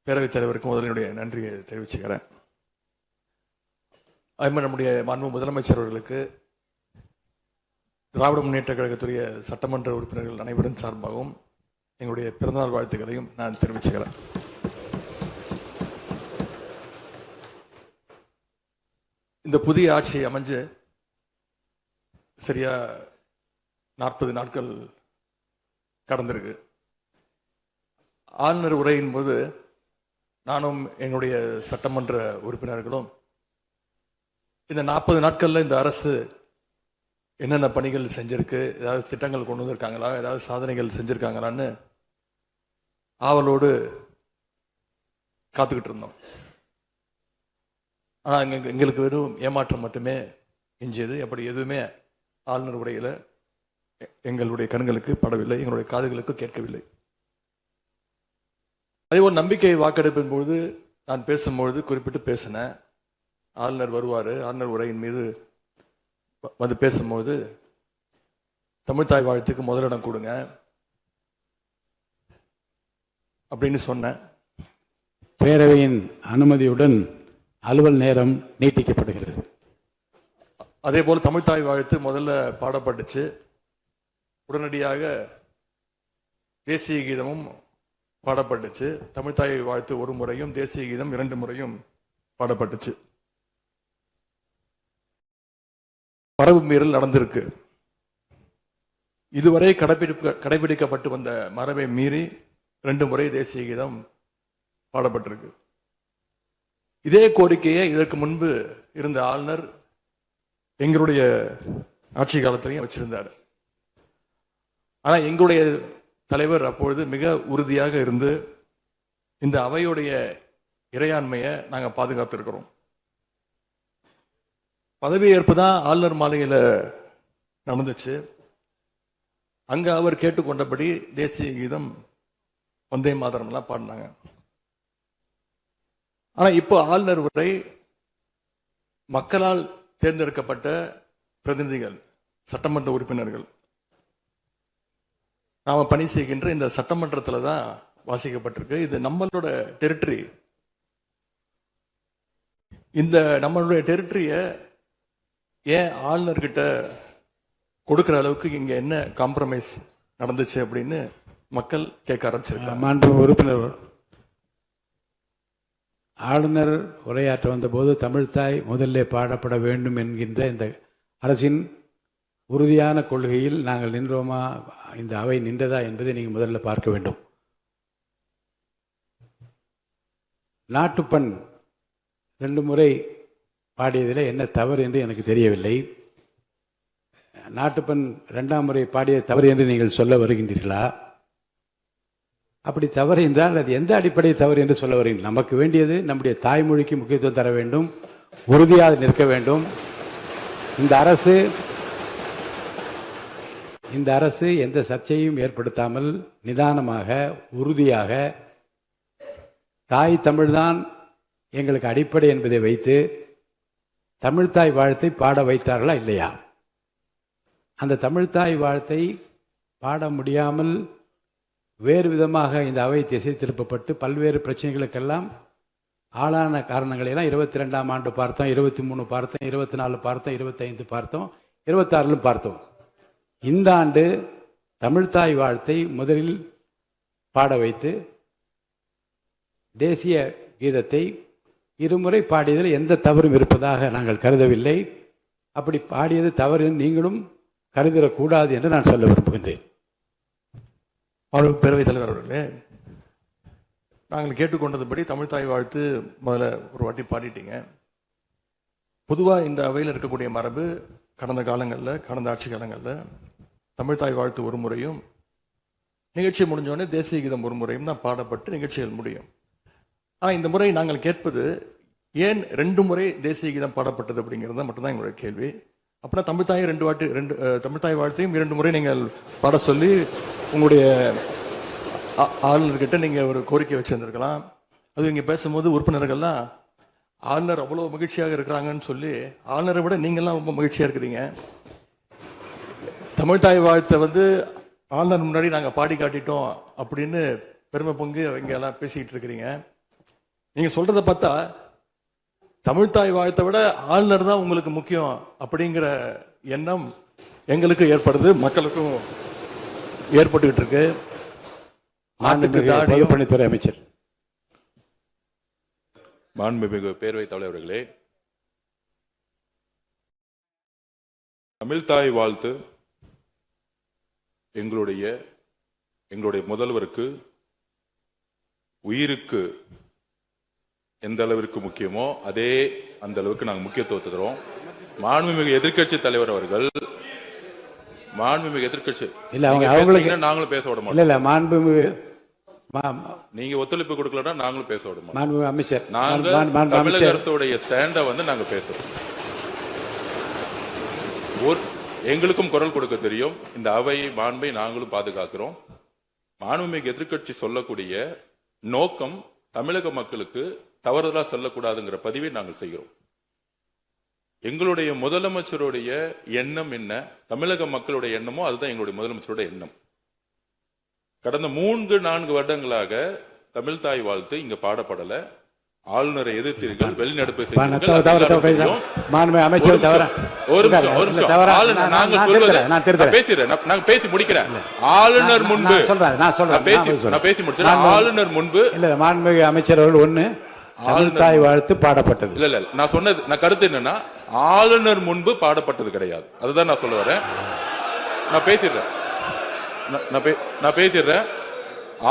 பேரவைத் தலைவருக்கு முதலினுடைய நன்றியை தெரிவிச்சுக்கிறேன். அதுமாதிரி நம்முடைய மாண்பு முதலமைச்சர் அவர்களுக்கு திராவிட முன்னேற்ற கழகத்துடைய சட்டமன்ற உறுப்பினர்கள் அனைவரின் சார்பாகவும் எங்களுடைய பிறந்தநாள் வாழ்த்துக்களையும் நான் தெரிவிச்சுக்கிறேன். இந்த புதிய ஆட்சி அமைஞ்சு சரியா 40 நாட்கள் கடந்திருக்கு. ஆளுநர் உரையின் போது நானும் எங்களுடைய சட்டமன்ற உறுப்பினர்களும் இந்த 40 நாட்கள்ல இந்த அரசு என்னென்ன பணிகள் செஞ்சிருக்கு, ஏதாவது திட்டங்கள் கொண்டு வந்திருக்காங்களா, ஏதாவது சாதனைகள் செஞ்சிருக்காங்களான்னு ஆவலோடு காத்துக்கிட்டு இருந்தோம். ஆனால் எங்களுக்கு வெறும் ஏமாற்றம் மட்டுமே எஞ்சியது. அப்படி எதுவுமே ஆளுநர் உரையில் எங்களுடைய கண்களுக்கு படவில்லை, எங்களுடைய காதுகளுக்கு கேட்கவில்லை. அதே ஒரு நம்பிக்கை வாக்கெடுப்பின் போது நான் பேசும்பொழுது குறிப்பிட்டு பேசினேன், ஆளுநர் வருவார், ஆளுநர் உரையின் மீது வந்து பேசும்போது தமிழ்த்தாய் வாழ்த்துக்கு முதலிடம் கொடுங்க அப்படின்னு சொன்னேன். பேரவையின் அனுமதியுடன் அலுவல் நேரம் நீட்டிக்கப்படுகிறது. அதே போல தமிழ்த்தாய் வாழ்த்து முதல்ல பாடப்பட்டுச்சு. உடனடியாக தேசிய கீதமும் பாடப்பட்டுச்சு. தமிழ்த்தாய் வாழ்த்து ஒரு முறையும் தேசிய கீதம் 2 முறையும் பாடப்பட்டுச்சு. மரபு மீறல் நடந்திருக்கு. இதுவரை கடைபிடிக்கப்பட்டு வந்த மரபை மீறி 2 முறை தேசிய கீதம் பாடப்பட்டிருக்கு. இதே கோரிக்கையை இதற்கு முன்பு இருந்த ஆளுநர் எங்களுடைய ஆட்சி காலத்திலையும் வச்சிருந்தார். ஆனா எங்களுடைய தலைவர் அப்பொழுது மிக உறுதியாக இருந்து இந்த அவையுடைய இறையாண்மையை நாங்கள் பாதுகாத்திருக்கிறோம். பதவியேற்பு தான் ஆளுநர் மாளிகையில் நடந்துச்சு. அங்க அவர் கேட்டுக்கொண்டபடி தேசிய கீதம் வந்தே மாதரம்லாம் பாடினாங்க. ஆனா இப்போ ஆளுநர் உரை மக்களால் தேர்ந்தெடுக்கப்பட்ட பிரதிநிதிகள், சட்டமன்ற உறுப்பினர்கள் நாம பணி செய்கின்ற இந்த சட்டமன்றத்தில் தான் வாசிக்கப்பட்டிருக்கு. இது நம்மளோட டெரிட்டரி. இந்த நம்மளுடைய டெரிட்டரியை ஏன் ஆளுநர்கிட்ட கொடுக்கிற அளவுக்கு இங்க என்ன காம்ப்ரமைஸ் நடந்துச்சு அப்படின்னு மக்கள் கேட்க ஆரம்பிச்சிருக்காங்க. மாண்பு உறுப்பினர், ஆளுநர் உரையாற்ற வந்தபோது தமிழ்த்தாய் முதல்ல பாடப்பட வேண்டும் என்கின்ற இந்த அரசின் உறுதியான கொள்கையில் நாங்கள் நின்றோமா, இந்த அவை நின்றதா என்பதை நீங்கள் முதல்ல பார்க்க வேண்டும். நாட்டுப்பண் 2 முறை பாடியதில் என்ன தவறு என்று எனக்கு தெரியவில்லை. நாட்டுப்பண் 2ஆம் முறை பாடிய தவறு என்று நீங்கள் சொல்ல வருகின்றீர்களா? அப்படி தவறு என்றால் அது எந்த அடிப்படையில் தவறு என்று சொல்ல வருகின்றீர்கள்? நமக்கு வேண்டியது நம்முடைய தாய்மொழிக்கு முக்கியத்துவம் தர வேண்டும், உறுதியாக நிற்க வேண்டும். இந்த அரசு எந்த சர்ச்சையும் ஏற்படுத்தாமல் நிதானமாக உறுதியாக தாய் தமிழ்தான் எங்களுக்கு அடிப்படை என்பதை வைத்து தமிழ்த்தாய் வாழ்த்தை பாட வைத்தார்களா இல்லையா? அந்த தமிழ்த்தாய் வாழ்த்தை பாட முடியாமல் வேறு விதமாக இந்த அவை திசை திருப்பப்பட்டு பல்வேறு பிரச்சனைகளுக்கெல்லாம் ஆளான காரணங்களையெல்லாம் 22ஆம் ஆண்டு பார்த்தோம், 23 பார்த்தோம், 24 பார்த்தோம், 25 பார்த்தோம், 26 பார்த்தோம். இந்த ஆண்டு தமிழ்த்தாய் வாழ்த்தை முதலில் பாட வைத்து தேசிய கீதத்தை 2 முறை பாடியதில் எந்த தவறும் இருப்பதாக நாங்கள் கருதவில்லை. அப்படி பாடியது தவறு நீங்களும் கருதிடக்கூடாது என்று நான் சொல்ல விரும்புகின்றேன். பேரவைத் தலைவர் அவர்களே, நாங்கள் கேட்டுக்கொண்டதுபடி தமிழ்த்தாய் வாழ்த்து முதல்ல ஒரு வாட்டி பாடிட்டீங்க. பொதுவாக இந்த அவையில் இருக்கக்கூடிய மரபு கடந்த காலங்களில், கடந்த ஆட்சி காலங்களில் தமிழ்த்தாய் வாழ்த்து ஒரு முறையும் நிகழ்ச்சி முடிஞ்சோடனே தேசிய கீதம் ஒரு முறையும் தான் பாடப்பட்டு நிகழ்ச்சிகள் முடியும். ஆனால் இந்த முறை நாங்கள் கேட்பது ஏன் 2 முறை தேசிய கீதம் பாடப்பட்டது அப்படிங்கிறது மட்டும்தான் எங்களுடைய கேள்வி. அப்படின்னா தமிழ்த்தாய் வாழ்த்தையும் 2 முறை நீங்கள் பாட சொல்லி உங்களுடைய ஆளுநர்கிட்ட நீங்கள் ஒரு கோரிக்கை வச்சிருந்திருக்கலாம். அது இங்கே பேசும்போது உறுப்பினர்கள்லாம் ஆளுநர் அவ்வளோ மகிழ்ச்சியாக இருக்கிறாங்கன்னு சொல்லி ஆளுநரை விட நீங்கள்லாம் ரொம்ப மகிழ்ச்சியாக இருக்கிறீங்க. தமிழ்த்தாய் வாழ்த்தை ஆளுநர் முன்னாடி நாங்கள் பாடி காட்டிட்டோம் அப்படின்னு பெருமை பொங்கு அவங்க எல்லாம் பேசிக்கிட்டு இருக்கிறீங்க. நீங்க சொல்றத பார்த்தா தமிழ்த்தாய் வாழ்த்தை விட ஆளுநர் தான் உங்களுக்கு முக்கியம் அப்படிங்கிற எண்ணம் எங்களுக்கு ஏற்படுது, மக்களுக்கும் ஏற்பட்டுக்கிட்டு இருக்கு. ஆட்டுக்கு தாடியும் பொதுப்பணித்துறை அமைச்சர். மாண்புமிகு பேரவைத் தலைவர்களே, தமிழ்த்தாய் வாழ்த்து எங்களுடைய முதல்வருக்கு உயிருக்கு எந்த அளவிற்கு முக்கியமோ அதே அந்த அளவுக்கு நாங்கள் முக்கியத்துவத்தை தரோம். மாண்புமிகு எதிர்க்கட்சி தலைவர் அவர்கள் இல்ல அவங்களுக்கு நாங்களும் பேச விட மாட்டோம். இல்ல மாண்புமிகு நீங்க ஒத்துழைப்பு கொடுக்கலன்னா நாங்களும் பேச விட மாட்டோம். மாண்புமிகு அமைச்சர், நாங்க தமிழக அரசுடைய ஸ்டாண்ட நாங்க பேசுறோம். எங்களுக்கும் குரல் கொடுக்க தெரியும். இந்த அவை மாண்பை நாங்களும் பாதுகாக்கிறோம். மாண்புமிகு எதிர்க்கட்சி சொல்லக்கூடிய நோக்கம் தமிழக மக்களுக்கு தவறுதலா சொல்லக்கூடாதுங்கிற பதிவை நாங்கள் செய்கிறோம். எங்களுடைய முதலமைச்சருடைய எண்ணம் என்ன, தமிழக மக்களுடைய எண்ணமோ அதுதான் எங்களுடைய முதலமைச்சருடைய எண்ணம். கடந்த 3-4 வருடங்களாக தமிழ்த்தாய் வாழ்த்து இங்க பாடப்படல. ஆளுநரை எதிர்த்தீர்கள், வெளிநடப்பு பேசி முடிக்கிறேன். ஆளுநர் முன்பு ஆளுநர் முன்பு மாண்புமிகு அமைச்சர் அவர்கள் ஒண்ணு தமிழ்த்தாய் வாழ்த்து பாடப்பட்டது. இல்ல நான் சொன்னது, நான் கருத்து என்னன்னா ஆளுநர் முன்பு பாடப்பட்டது கிடையாது. அதுதான் நான் சொல்ல வரேன். நான் பேசிடுறேன்.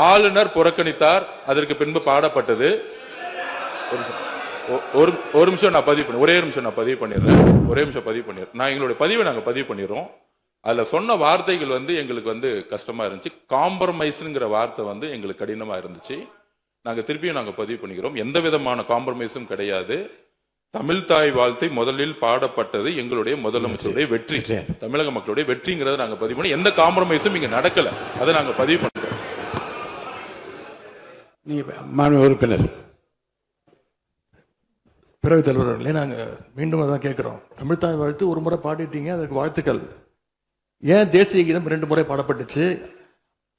ஆளுநர் புறக்கணித்தார், அதற்கு பின்பு பாடப்பட்டது. ஒரு நிமிஷம் நான் பதிவு பண்ணி ஒரே நிமிஷம் நான் பதிவு பண்ணிடுறேன். நான் எங்களுடைய பதிவை நாங்க பதிவு பண்ணிடுறோம். அதுல சொன்ன வார்த்தைகள் எங்களுக்கு கஷ்டமா இருந்துச்சு. காம்ப்ரமைஸ்ங்கிற வார்த்தை எங்களுக்கு கடினமா இருந்துச்சு. நாங்க திருப்பியும் நாங்க பதிவு பண்ணிக்கிறோம். எந்த விதமான காம்ப்ரமைஸும் கிடையாது. தமிழ்த்தாய் வாழ்த்தை முதலில் பாடப்பட்டது எங்களுடைய முதலமைச்சருடைய வெற்றி, தமிழக மக்களுடைய வெற்றிங்கிறத நாங்க பதிவு பண்ணி எந்த காம்ப்ரமைஸும் இங்க நடக்கல. அதை நாங்க பதிவு பண்றோம். உறுப்பினர் பேரவைத் தலைவர்களே, நாங்கள் மீண்டும் அதான் கேட்குறோம். தமிழ்த்தாய் வாழ்த்து ஒரு முறை பாடிட்டீங்க, அதுக்கு வாழ்த்துக்கள். ஏன் தேசிய கீதம் 2 முறை பாடப்பட்டுச்சு?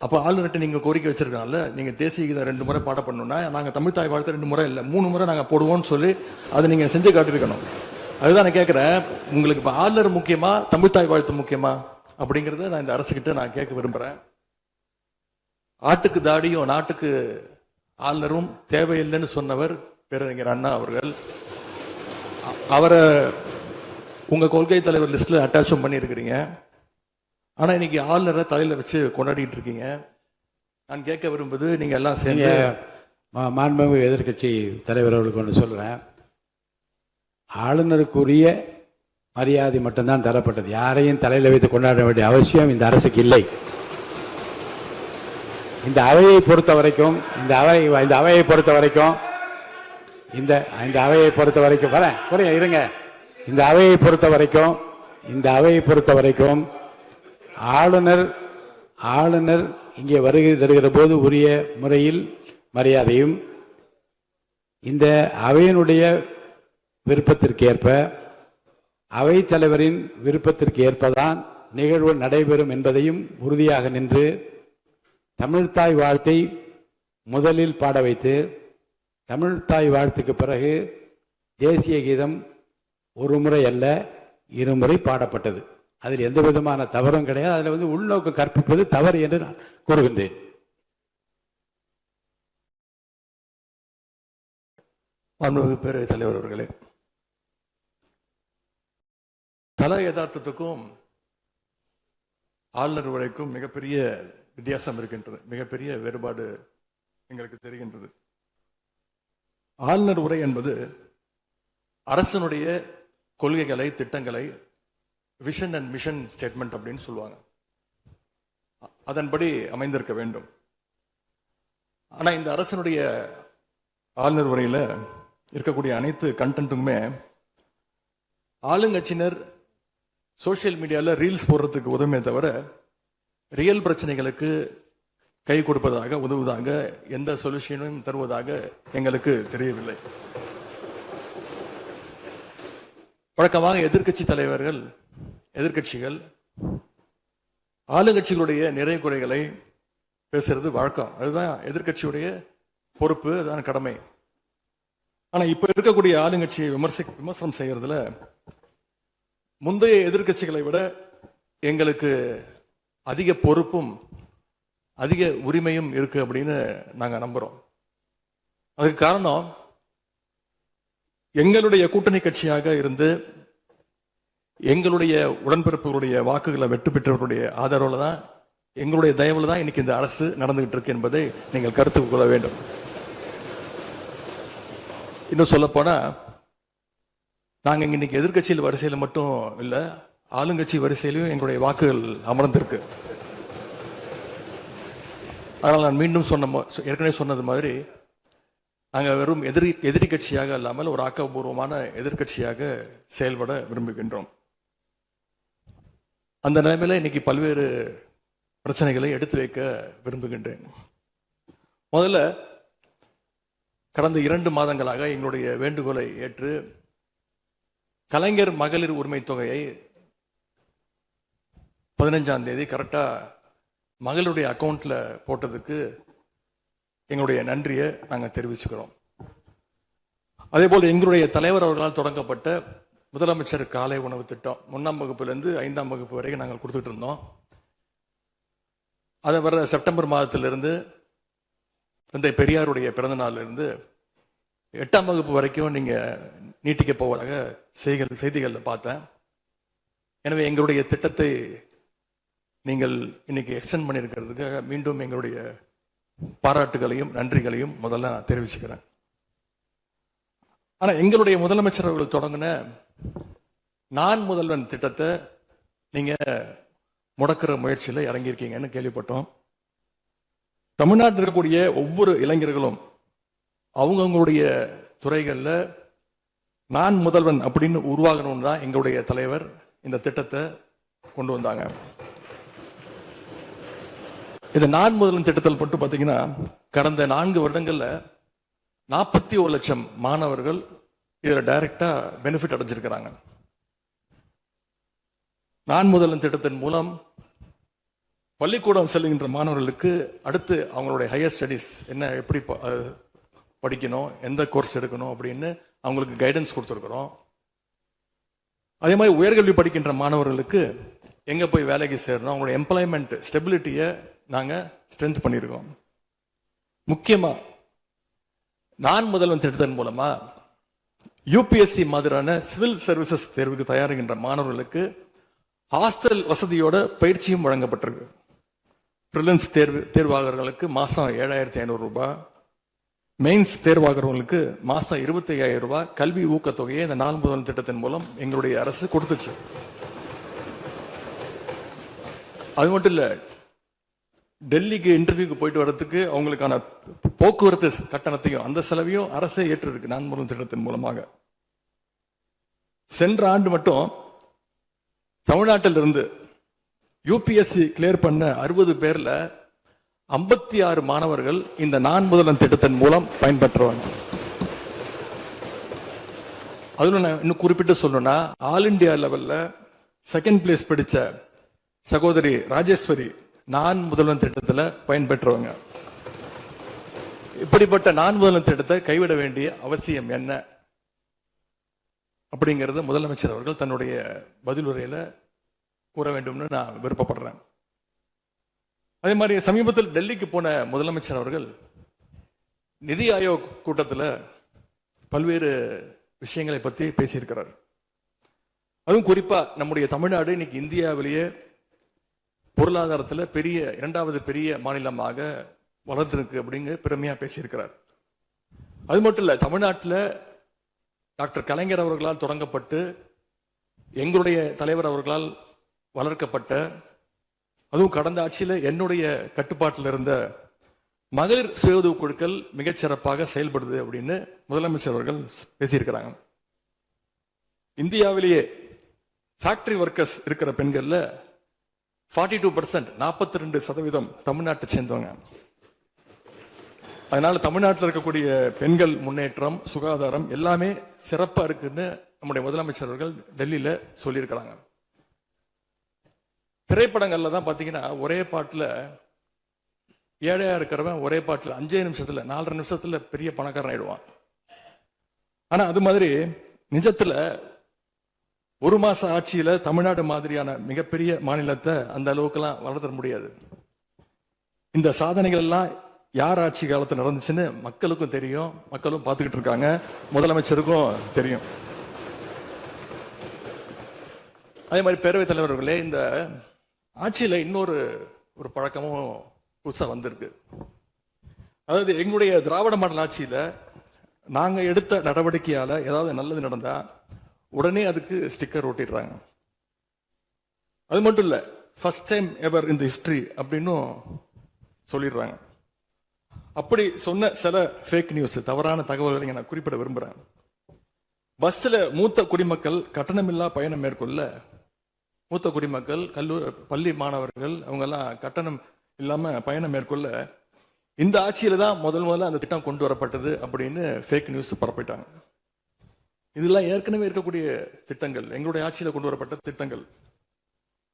அப்போ ஆளுநர்கிட்ட நீங்கள் கோரிக்கை வச்சிருக்கனால நீங்கள் தேசிய கீதம் 2 முறை பாடப்படணும்னா நாங்கள் தமிழ்த்தாய் வாழ்த்து 2 முறை இல்லை 3 முறை நாங்கள் போடுவோம்னு சொல்லி அதை நீங்கள் செஞ்சு காட்டியிருக்கணும். அதுதான் நான் கேட்குறேன். உங்களுக்கு இப்போ ஆளுநர் முக்கியமா, தமிழ்த்தாய் வாழ்த்து முக்கியமா அப்படிங்கிறத நான் இந்த அரசுகிட்ட நான் கேட்க விரும்புகிறேன். ஆட்டுக்கு தாடியும் நாட்டுக்கு ஆளுநரும் தேவையில்லைன்னு சொன்னவர் பேரறிஞர் அண்ணா அவர்கள். அவரை உங்க கொள்கை தலைவர் லிஸ்ட்ல அட்டாச்சும் பண்ணியிருக்கிறீங்க. ஆனா இன்னைக்கு ஆளுநரை தலையில வச்சு கொண்டாடிட்டு இருக்கீங்க. நான் கேட்க விரும்புவது, நீங்க எல்லாம் சேர்ந்து மாண்புமிகு எதிர்க்கட்சி தலைவர் அவர்களுக்கு ஒன்று சொல்றேன். ஆளுநருக்குரிய மரியாதை மட்டும்தான் தரப்பட்டது. யாரையும் தலையில வைத்து கொண்டாட வேண்டிய அவசியம் இந்த அரசுக்கு இல்லை. இந்த அவையை பொறுத்த வரைக்கும் ஆளுநர் இங்கே வருகை தருகிற போது உரிய முறையில் மரியாதையும், இந்த அவையினுடைய விருப்பத்திற்கு ஏற்ப, அவைத் தலைவரின் விருப்பத்திற்கு ஏற்பதான் நிகழ்வு நடைபெறும் என்பதையும் உறுதியாக நின்று தமிழ்த்தாய் வாழ்த்தை முதலில் பாட வைத்து, தமிழ்த்தாய் வாழ்த்துக்கு பிறகு தேசிய கீதம் 1 முறை அல்ல 2 முறை பாடப்பட்டது. அதில் எந்த விதமான தவறும் கிடையாது. அதில் உள்நோக்கம் கற்பிப்பது தவறு என்று நான் கூறுகின்றேன். மாண்புமிகு பேரவைத் தலைவர் அவர்களே, கல யதார்த்தத்துக்கும் ஆளுநர் உரைக்கும் மிகப்பெரிய வித்தியாசம் இருக்கின்றது. மிகப்பெரிய வேறுபாடு எங்களுக்கு தெரிகின்றது. ஆளுநர் உரை என்பது அரசனுடைய கொள்கைகளை, திட்டங்களை, விஷன் அண்ட் மிஷன் ஸ்டேட்மெண்ட் அப்படின்னு சொல்லுவாங்க. அதன்படி அமைந்திருக்க வேண்டும். ஆனா இந்த அரசனுடைய ஆளுநர் உரையில இருக்கக்கூடிய அனைத்து கண்டென்ட்டுமே ஆளுங்கட்சியினர் சோசியல் மீடியால ரீல்ஸ் போடுறதுக்கு உதவுமே தவிர ரியல் பிரச்சனைகளுக்கு கை கொடுப்பதாக, உதவுவதாக, எந்த சொல்யூஷனும் தருவதாக எங்களுக்கு தெரியவில்லை. வழக்கமாக எதிர்க்கட்சி தலைவர்கள், எதிர்க்கட்சிகள் ஆளுங்கட்சிகளுடைய நிறை குறைகளை பேசுறது வழக்கம். அதுதான் எதிர்க்கட்சியுடைய பொறுப்பு, அதுதான் கடமை. ஆனா இப்ப இருக்கக்கூடிய ஆளுங்கட்சியை விமர்சனம் செய்யறதுல முந்தைய எதிர்க்கட்சிகளை விட எங்களுக்கு அதிக பொறுப்பும் அதிக உரிமையும் இருக்கு அப்படின்னு நாங்க நம்புறோம். அதுக்கு காரணம், எங்களுடைய கூட்டணி கட்சியாக இருந்து எங்களுடைய உடன்பிறப்புகளுடைய வாக்குகளை வெற்றி பெற்றவர்களுடைய ஆதரவுல தான், எங்களுடைய தயவுல தான் இன்னைக்கு இந்த அரசு நடந்துகிட்டு இருக்கு என்பதை நீங்கள் கருத்துக் கொள்ள வேண்டும். இன்னும் சொல்ல போனா, நாங்க இன்னைக்கு எதிர்கட்சியில் வரிசையில் மட்டும் இல்ல, ஆளுங்கட்சி வரிசையிலும் எங்களுடைய வாக்குகள் அமர்ந்திருக்கு. ஆனால் நான் மீண்டும் ஏற்கனவே சொன்னது மாதிரி, நாங்கள் வெறும் எதிரி கட்சியாக இல்லாமல் ஒரு ஆக்கப்பூர்வமான எதிர்கட்சியாக செயல்பட விரும்புகின்றோம். அந்த நிலைமையில இன்னைக்கு பல்வேறு பிரச்சனைகளை எடுத்து வைக்க விரும்புகின்றேன். முதல்ல, கடந்த 2 மாதங்களாக எங்களுடைய வேண்டுகோளை ஏற்று கலைஞர் மகளிர் உரிமை தொகையை 15ஆம் தேதி கரெக்டா மகளுடைய அக்கௌண்ட்ல போட்டதுக்கு எங்களுடைய நன்றியை நாங்கள் தெரிவிச்சுக்கிறோம். அதே போல் எங்களுடைய தலைவர் அவர்களால் தொடங்கப்பட்ட முதலமைச்சர் காலை உணவு திட்டம் 1ஆம் வகுப்பிலிருந்து 5ஆம் வகுப்பு வரைக்கும் நாங்கள் கொடுத்துட்டு இருந்தோம். அதை வர செப்டம்பர் மாதத்திலிருந்து தந்தை பெரியாருடைய பிறந்த நாளிலிருந்து 8ஆம் வகுப்பு வரைக்கும் நீங்க நீட்டிக்க போவதாக செய்திகளில் பார்த்தேன். எனவே எங்களுடைய திட்டத்தை நீங்கள் இன்னைக்கு எக்ஸ்டெண்ட் பண்ணியிருக்கிறதுக்காக மீண்டும் எங்களுடைய பாராட்டுகளையும் நன்றிகளையும் முதல்ல நான் தெரிவிச்சுக்கிறேன். ஆனா எங்களுடைய முதலமைச்சர் அவர்கள் தொடங்கின நான் முதல்வன் திட்டத்தை நீங்க முடக்கிற முயற்சியில் இறங்கியிருக்கீங்கன்னு கேள்விப்பட்டோம். தமிழ்நாட்டில் இருக்கக்கூடிய ஒவ்வொரு இளைஞர்களும் அவங்களுடைய துறைகளில் நான் முதல்வன் அப்படின்னு உருவாகணும்னு தான் எங்களுடைய தலைவர் இந்த திட்டத்தை கொண்டு வந்தாங்க. இந்த நான் முதல்வன் திட்டத்தில் மட்டும் பார்த்தீங்கன்னா, கடந்த 4 வருடங்கள்ல 41 லட்சம் மாணவர்கள் இதுல டைரக்டா பெனிஃபிட் அடைஞ்சிருக்கிறாங்க. நான் முதல்வன் திட்டத்தின் மூலம் பள்ளிக்கூடம் செல்கின்ற மாணவர்களுக்கு அடுத்து அவங்களுடைய ஹையர் ஸ்டடீஸ் என்ன, எப்படி படிக்கணும், எந்த கோர்ஸ் எடுக்கணும் அப்படின்னு அவங்களுக்கு கைடன்ஸ் கொடுத்துருக்குறோம். அதே மாதிரி உயர்கல்வி படிக்கின்ற மாணவர்களுக்கு எங்க போய் வேலைக்கு சேரணும், அவங்களுடைய எம்ப்ளாய்மெண்ட் ஸ்டெபிலிட்டியை நாங்க ஸ்ட்ரென்த் பண்ணியிருக்கோம். முக்கியமா நான் முதல்வன் திட்டத்தின் மூலமா யூபிஎஸ்சி மாதிரியான சிவில் சர்வீசஸ் தேர்வுக்கு தயாரிக்கின்ற மாணவர்களுக்கு ஹாஸ்டல் வசதியோட பயிற்சியும் வழங்கப்பட்டிருக்கு. பிரிலிம்ஸ் தேர்வாளர்களுக்கு மாசம் 7,500 ரூபாய், மெயின்ஸ் தேர்வாகிறவங்களுக்கு மாசம் 25,000 ரூபாய் கல்வி ஊக்கத்தொகையை இந்த நான் முதல்வன் திட்டத்தின் மூலம் எங்களுடைய அரசு கொடுத்துச்சு. அது மட்டும் இல்ல, டெல்லிக்கு இன்டர்வியூக்கு போயிட்டு வர்றதுக்கு அவங்களுக்கான போக்குவரத்து கட்டணத்தையும் அந்த செலவையும் அரசே ஏற்று இருக்கு நான் முதல்வன் திட்டத்தின் மூலமாக. சென்ற ஆண்டு மட்டும் தமிழ்நாட்டில் இருந்து யூபிஎஸ்சி கிளியர் பண்ண 60 பேர்ல 56 மாணவர்கள் இந்த நான் முதல்வன் திட்டத்தின் மூலம் பயன்பெற்றவங்க. அதுல நான் இன்னும் குறிப்பிட்டு சொல்லணும்னா, ஆல் இண்டியா லெவல்ல 2nd பிளேஸ் படிச்ச சகோதரி ராஜேஸ்வரி நான் முதல்வன் திட்டத்தில் பயன்பெற்றவங்க. இப்படிப்பட்ட நான் முதல்வன் திட்டத்தை கைவிட வேண்டிய அவசியம் என்ன அப்படிங்கிறது முதலமைச்சர் அவர்கள் தன்னுடைய பதிலுரையில கூற வேண்டும்னு நான் விருப்பப்படுறேன். அதே மாதிரி சமீபத்தில் டெல்லிக்கு போன முதலமைச்சர் அவர்கள் நிதி ஆயோக் கூட்டத்தில் பல்வேறு விஷயங்களை பற்றி பேசியிருக்கிறார். அதுவும் குறிப்பா நம்முடைய தமிழ்நாடு இன்னைக்கு இந்தியாவிலேயே பொருளாதாரத்தில் 2வது பெரிய மாநிலமாக வளர்ந்திருக்கு அப்படிங்க பெருமையா பேசியிருக்கிறார். அது மட்டும் இல்ல, தமிழ்நாட்டில் டாக்டர் கலைஞர் அவர்களால் தொடங்கப்பட்டு எங்களுடைய தலைவர் அவர்களால் வளர்க்கப்பட்ட, அதுவும் கடந்த ஆட்சியில் என்னுடைய கட்டுப்பாட்டில் இருந்த மகளிர் சுய உதவி குழுக்கள் மிகச்சிறப்பாக செயல்படுது அப்படின்னு முதலமைச்சர் அவர்கள் பேசியிருக்கிறாங்க. இந்தியாவிலேயே ஃபேக்டரி ஒர்க்கர்ஸ் இருக்கிற பெண்கள்ல 42%, 42% தமிழ்நாட்டை சேர்ந்தவங்க. அதனால தமிழ்நாட்டில் இருக்கக்கூடிய பெண்கள் முன்னேற்றம், சுகாதாரம் எல்லாமே சிறப்பா இருக்குன்னு நம்முடைய முதலமைச்சர் அவர்கள் டெல்லியில சொல்லியிருக்கிறாங்க. திரைப்படங்கள்ல தான் பாத்தீங்கன்னா ஒரே பாட்டுல ஏழையா இருக்கிறவன் ஒரே பாட்டுல 5 நிமிஷத்துல 4.5 நிமிஷத்துல பெரிய பணக்காரன் ஆயிடுவான். ஆனா அது மாதிரி நிஜத்துல ஒரு மாச ஆட்சியில தமிழ்நாடு மாதிரியான மிகப்பெரிய மாநிலத்தை அந்த அளவுக்குலாம் வளர்த்த முடியாது. இந்த சாதனைகள் எல்லாம் யார் ஆட்சி காலத்தில் நடந்துச்சுன்னு மக்களுக்கும் தெரியும், மக்களும் பார்த்துக்கிட்டு இருக்காங்க, முதலமைச்சருக்கும் தெரியும். அதே மாதிரி பேரவைத் தலைவர்களே, இந்த ஆட்சியில இன்னொரு பழக்கமும் புதுசா வந்திருக்கு. அதாவது எங்களுடைய திராவிட மாடல் ஆட்சியில நாங்க எடுத்த நடவடிக்கையால ஏதாவது நல்லது நடந்தா உடனே அதுக்கு ஸ்டிக்கர் ஒட்டிடுறாங்க. அது மட்டும் இல்ல, ஃபர்ஸ்ட் டைம் எவர் இந்த ஹிஸ்டரி அப்படின்னும் சொல்லிடுறாங்க. அப்படி சொன்ன சில ஃபேக் நியூஸ், தவறான தகவல்களை நான் குறிப்பிட விரும்புறேன். பஸ்ல மூத்த குடிமக்கள் கட்டணமில்லா பயணம் மேற்கொள்ள, மூத்த குடிமக்கள், பள்ளி மாணவர்கள் அவங்க எல்லாம் கட்டணம் இல்லாம பயணம் மேற்கொள்ள இந்த ஆட்சியில தான் முதல்ல அந்த திட்டம் கொண்டு வரப்பட்டது அப்படின்னு ஃபேக் நியூஸ் பரப்பிட்டாங்க. இதெல்லாம் ஏற்கனவே இருக்கக்கூடிய திட்டங்கள், எங்களுடைய ஆட்சியில கொண்டு வரப்பட்ட திட்டங்கள்.